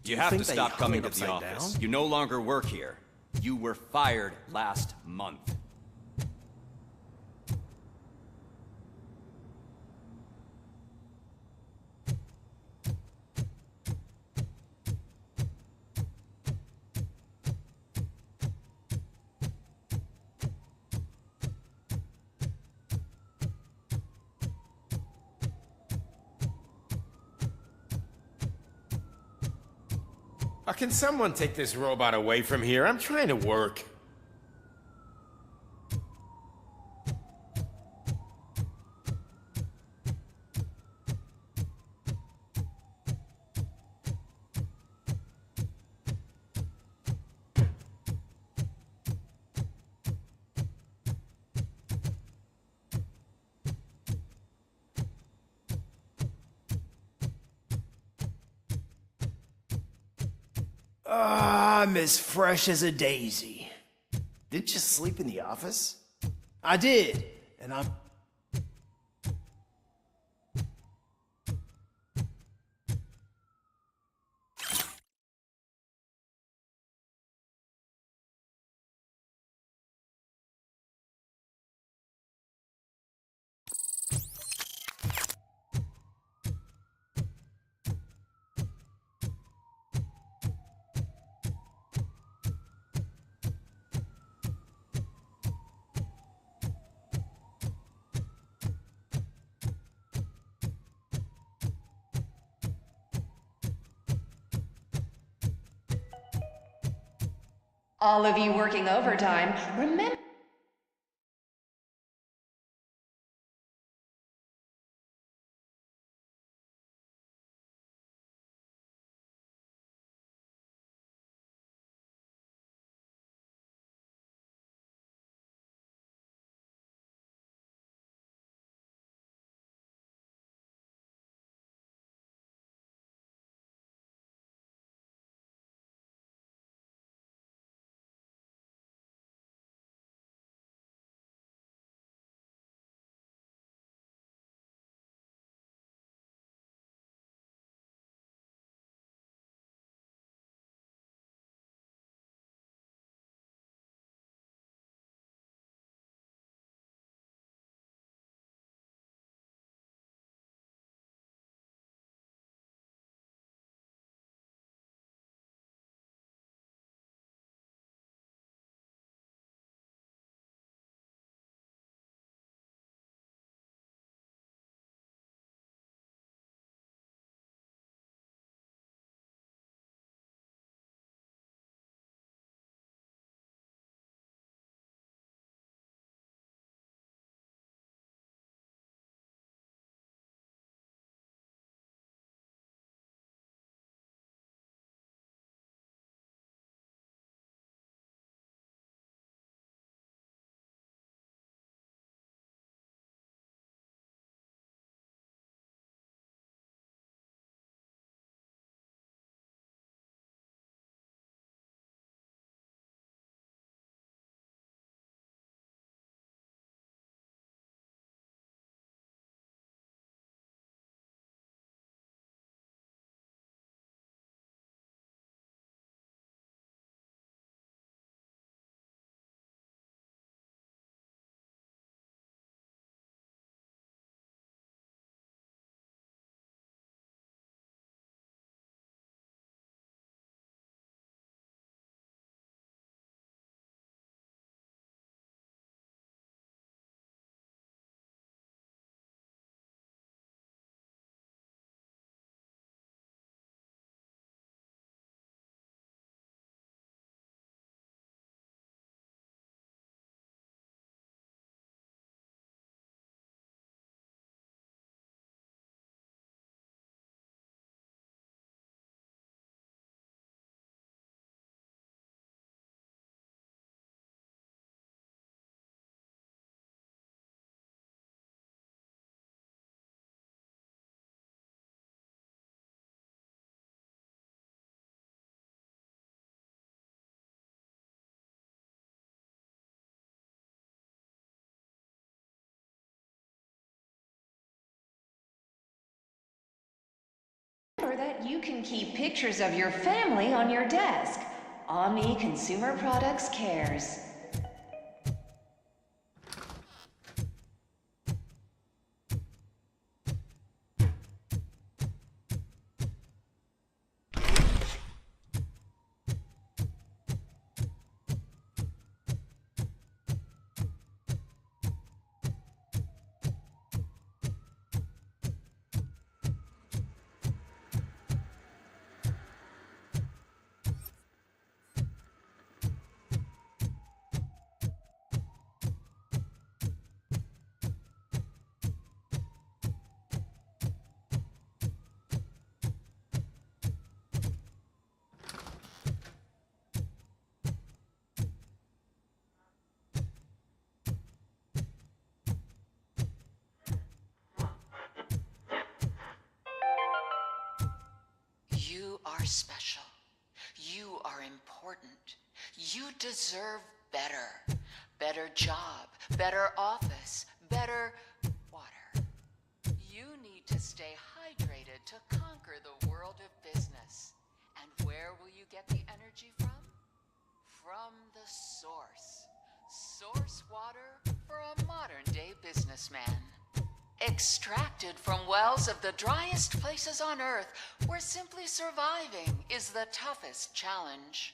You have to stop coming to the office. You no longer work here. You were fired last month. Can someone take this robot away from here? I'm trying to work. I'm as fresh as a daisy. Didn't you sleep in the office? I did, and I'm... All of you working overtime, remember you can keep pictures of your family on your desk. Omni Consumer Products cares. You are special. You are important. You deserve better. Better job, better office, better water. You need to stay hydrated to conquer the world of business. And where will you get the energy from? From the source. Source water for a modern-day businessman. Extracted from wells of the driest places on Earth, where simply surviving is the toughest challenge.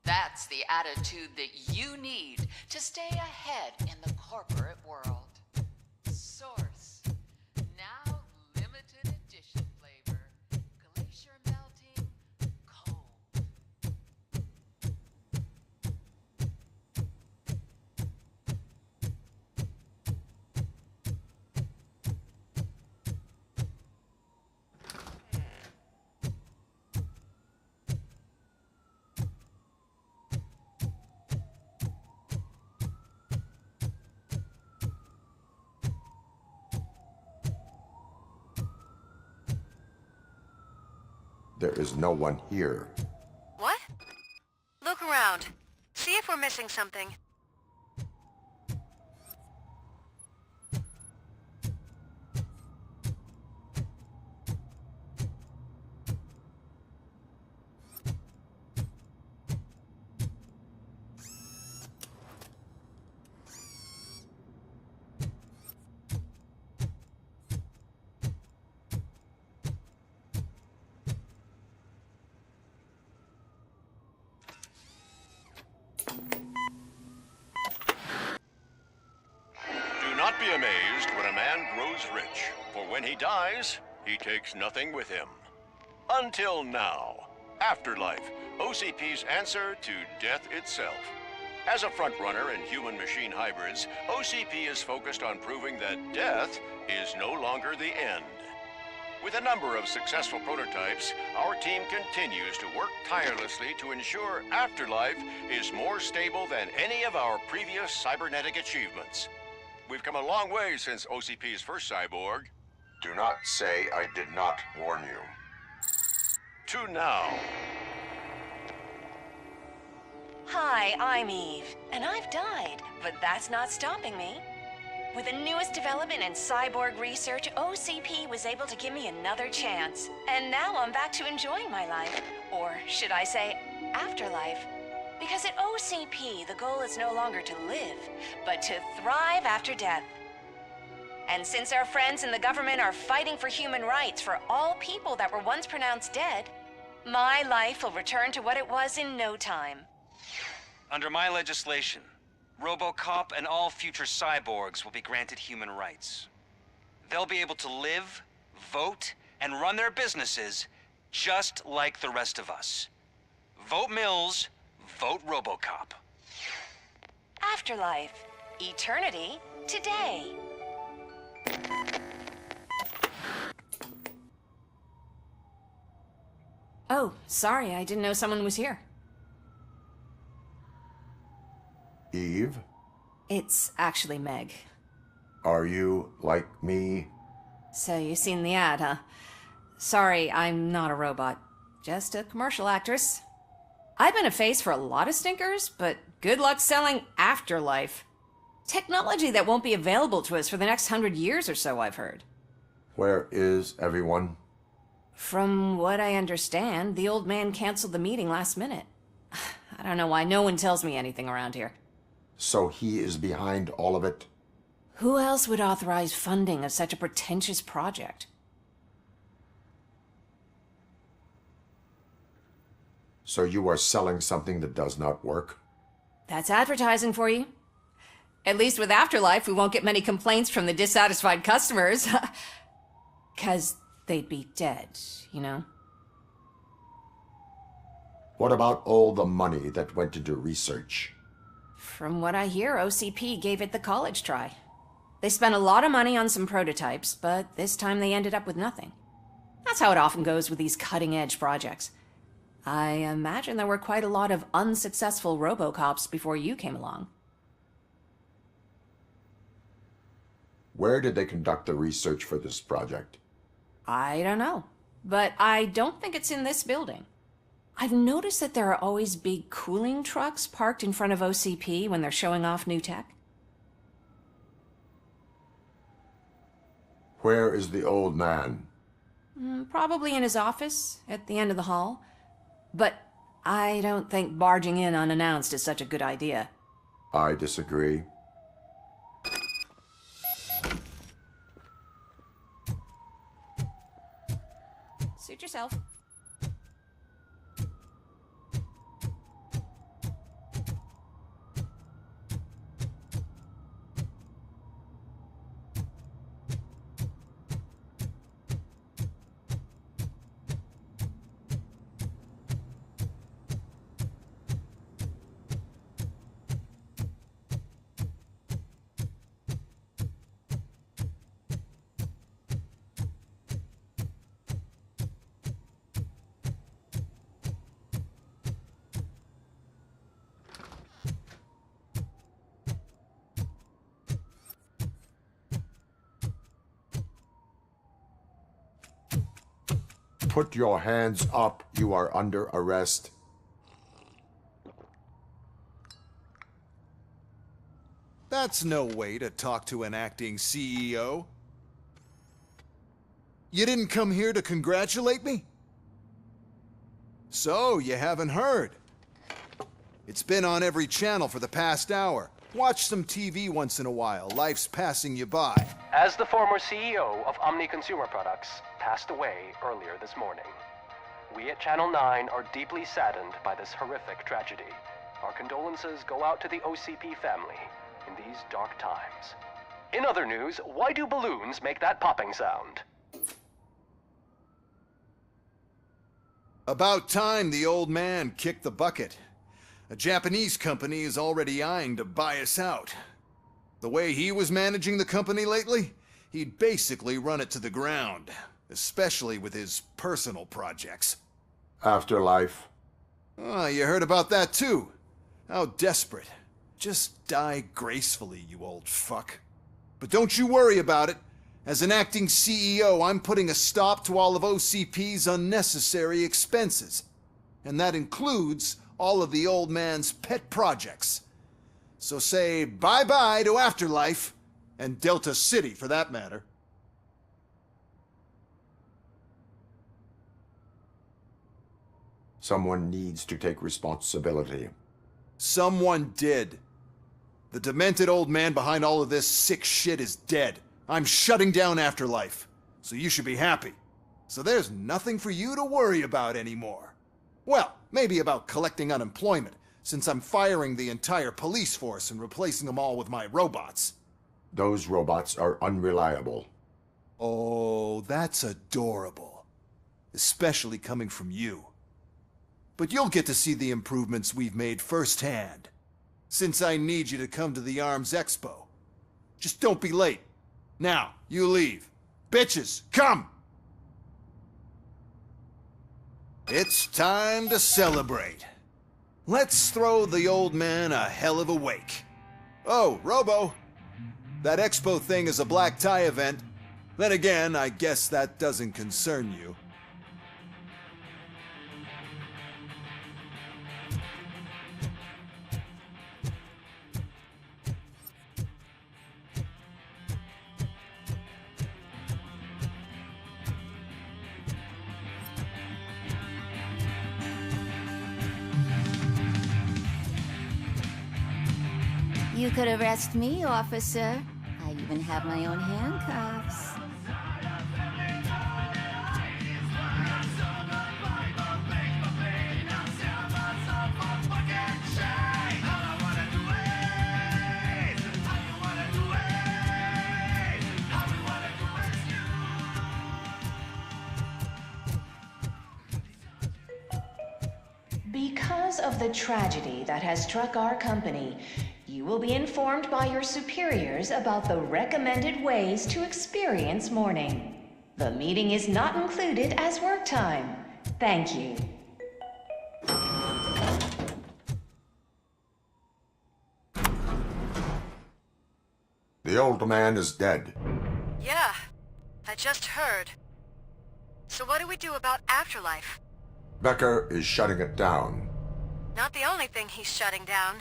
That's the attitude that you need to stay ahead in the corporate world. Source. Now limited edition flavor. Glacier melting cold. There is no one here. What? Look around. See if we're missing something. Be amazed when a man grows rich, for when he dies, he takes nothing with him. Until now. Afterlife, OCP's answer to death itself. As a frontrunner in human-machine hybrids, OCP is focused on proving that death is no longer the end. With a number of successful prototypes, our team continues to work tirelessly to ensure Afterlife is more stable than any of our previous cybernetic achievements. We've come a long way since OCP's first cyborg. Do not say I did not warn you. To now. Hi, I'm Eve, and I've died, but that's not stopping me. With the newest development in cyborg research, OCP was able to give me another chance. And now I'm back to enjoying my life. Or should I say, afterlife. Because at OCP, the goal is no longer to live, but to thrive after death. And since our friends in the government are fighting for human rights for all people that were once pronounced dead, my life will return to what it was in no time. Under my legislation, RoboCop and all future cyborgs will be granted human rights. They'll be able to live, vote, and run their businesses just like the rest of us. Vote Mills, vote RoboCop. Afterlife. Eternity. Today. Oh, sorry, I didn't know someone was here. Eve? It's actually Meg. Are you like me? So you've seen the ad, huh? Sorry, I'm not a robot. Just a commercial actress. I've been a face for a lot of stinkers, but good luck selling Afterlife. Technology that won't be available to us for the next 100 years or so, I've heard. Where is everyone? From what I understand, the old man canceled the meeting last minute. I don't know why no one tells me anything around here. So he is behind all of it? Who else would authorize funding of such a pretentious project? So you are selling something that does not work? That's advertising for you. At least with Afterlife, we won't get many complaints from the dissatisfied customers. 'Cause they'd be dead, you know? What about all the money that went into research? From what I hear, OCP gave it the college try. They spent a lot of money on some prototypes, but this time they ended up with nothing. That's how it often goes with these cutting-edge projects. I imagine there were quite a lot of unsuccessful RoboCops before you came along. Where did they conduct the research for this project? I don't know, but I don't think it's in this building. I've noticed that there are always big cooling trucks parked in front of OCP when they're showing off new tech. Where is the old man? Probably in his office, at the end of the hall. But I don't think barging in unannounced is such a good idea. I disagree. Suit yourself. Put your hands up. You are under arrest. That's no way to talk to an acting CEO. You didn't come here to congratulate me? So, you haven't heard. It's been on every channel for the past hour. Watch some TV once in a while. Life's passing you by. As the former CEO of Omni Consumer Products passed away earlier this morning, we at Channel 9 are deeply saddened by this horrific tragedy. Our condolences go out to the OCP family in these dark times. In other news, why do balloons make that popping sound? About time the old man kicked the bucket. A Japanese company is already eyeing to buy us out. The way he was managing the company lately, he'd basically run it to the ground, especially with his personal projects. Afterlife. Oh, you heard about that too. How desperate. Just die gracefully, you old fuck. But don't you worry about it. As an acting CEO, I'm putting a stop to all of OCP's unnecessary expenses. And that includes all of the old man's pet projects. So say bye-bye to Afterlife, and Delta City for that matter. Someone needs to take responsibility. Someone did. The demented old man behind all of this sick shit is dead. I'm shutting down Afterlife, so you should be happy. So there's nothing for you to worry about anymore. Well, maybe about collecting unemployment, since I'm firing the entire police force and replacing them all with my robots. Those robots are unreliable. Oh, that's adorable. Especially coming from you. But you'll get to see the improvements we've made firsthand, since I need you to come to the ARMS Expo. Just don't be late. Now, you leave. Bitches, come! It's time to celebrate. Let's throw the old man a hell of a wake. Oh, Robo! That expo thing is a black tie event. Then again, I guess that doesn't concern you. You could arrest me, officer. I even have my own handcuffs. Because of the tragedy that has struck our company, you will be informed by your superiors about the recommended ways to experience mourning. The meeting is not included as work time. Thank you. The old man is dead. Yeah, I just heard. So what do we do about afterlife? Becker is shutting it down. Not the only thing he's shutting down.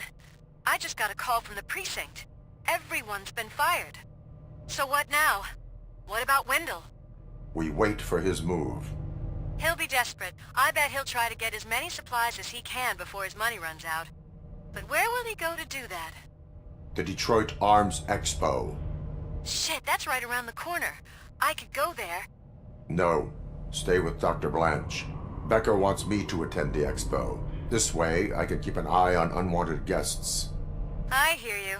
I just got a call from the precinct. Everyone's been fired. So what now? What about Wendell? We wait for his move. He'll be desperate. I bet he'll try to get as many supplies as he can before his money runs out. But where will he go to do that? The Detroit Arms Expo. Shit, that's right around the corner. I could go there. No. Stay with Dr. Blanche. Becker wants me to attend the expo. This way, I can keep an eye on unwanted guests. I hear you.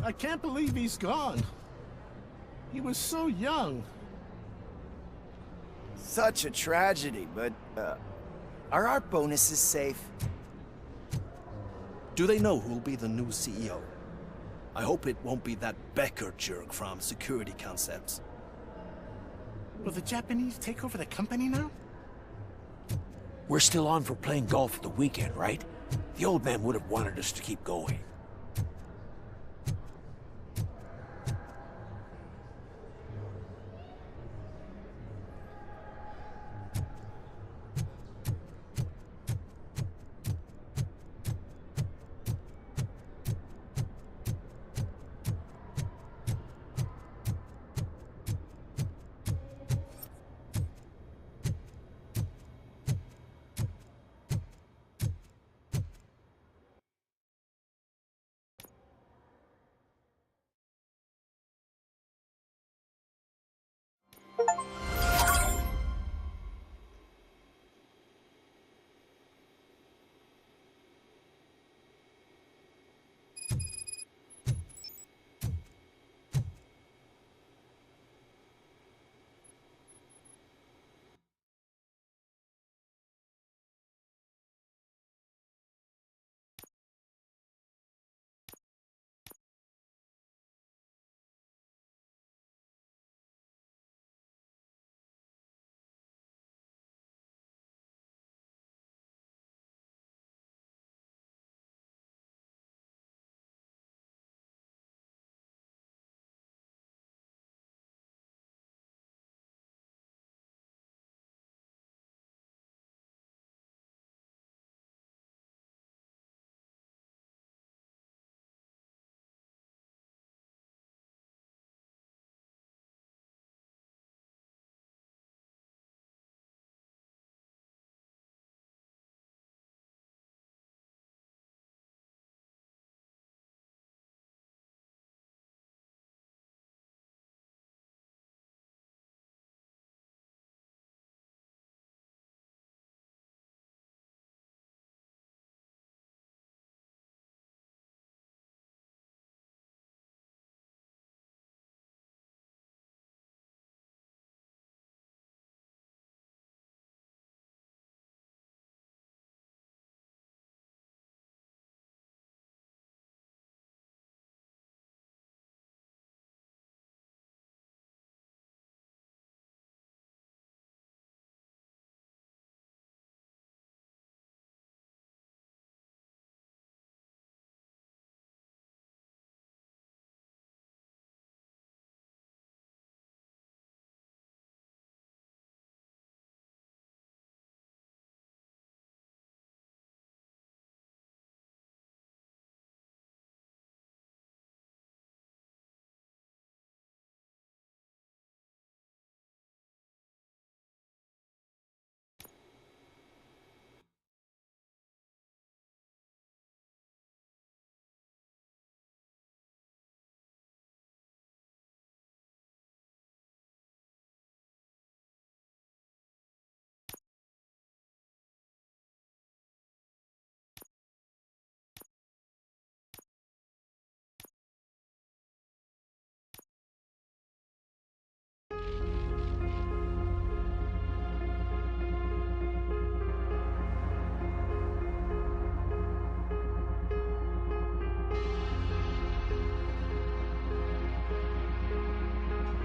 I can't believe he's gone. He was so young. Such a tragedy, but, are our bonuses safe? Do they know who'll be the new CEO? I hope it won't be that Becker jerk from Security Concepts. Will the Japanese take over the company now? We're still on for playing golf at the weekend, right? The old man would have wanted us to keep going.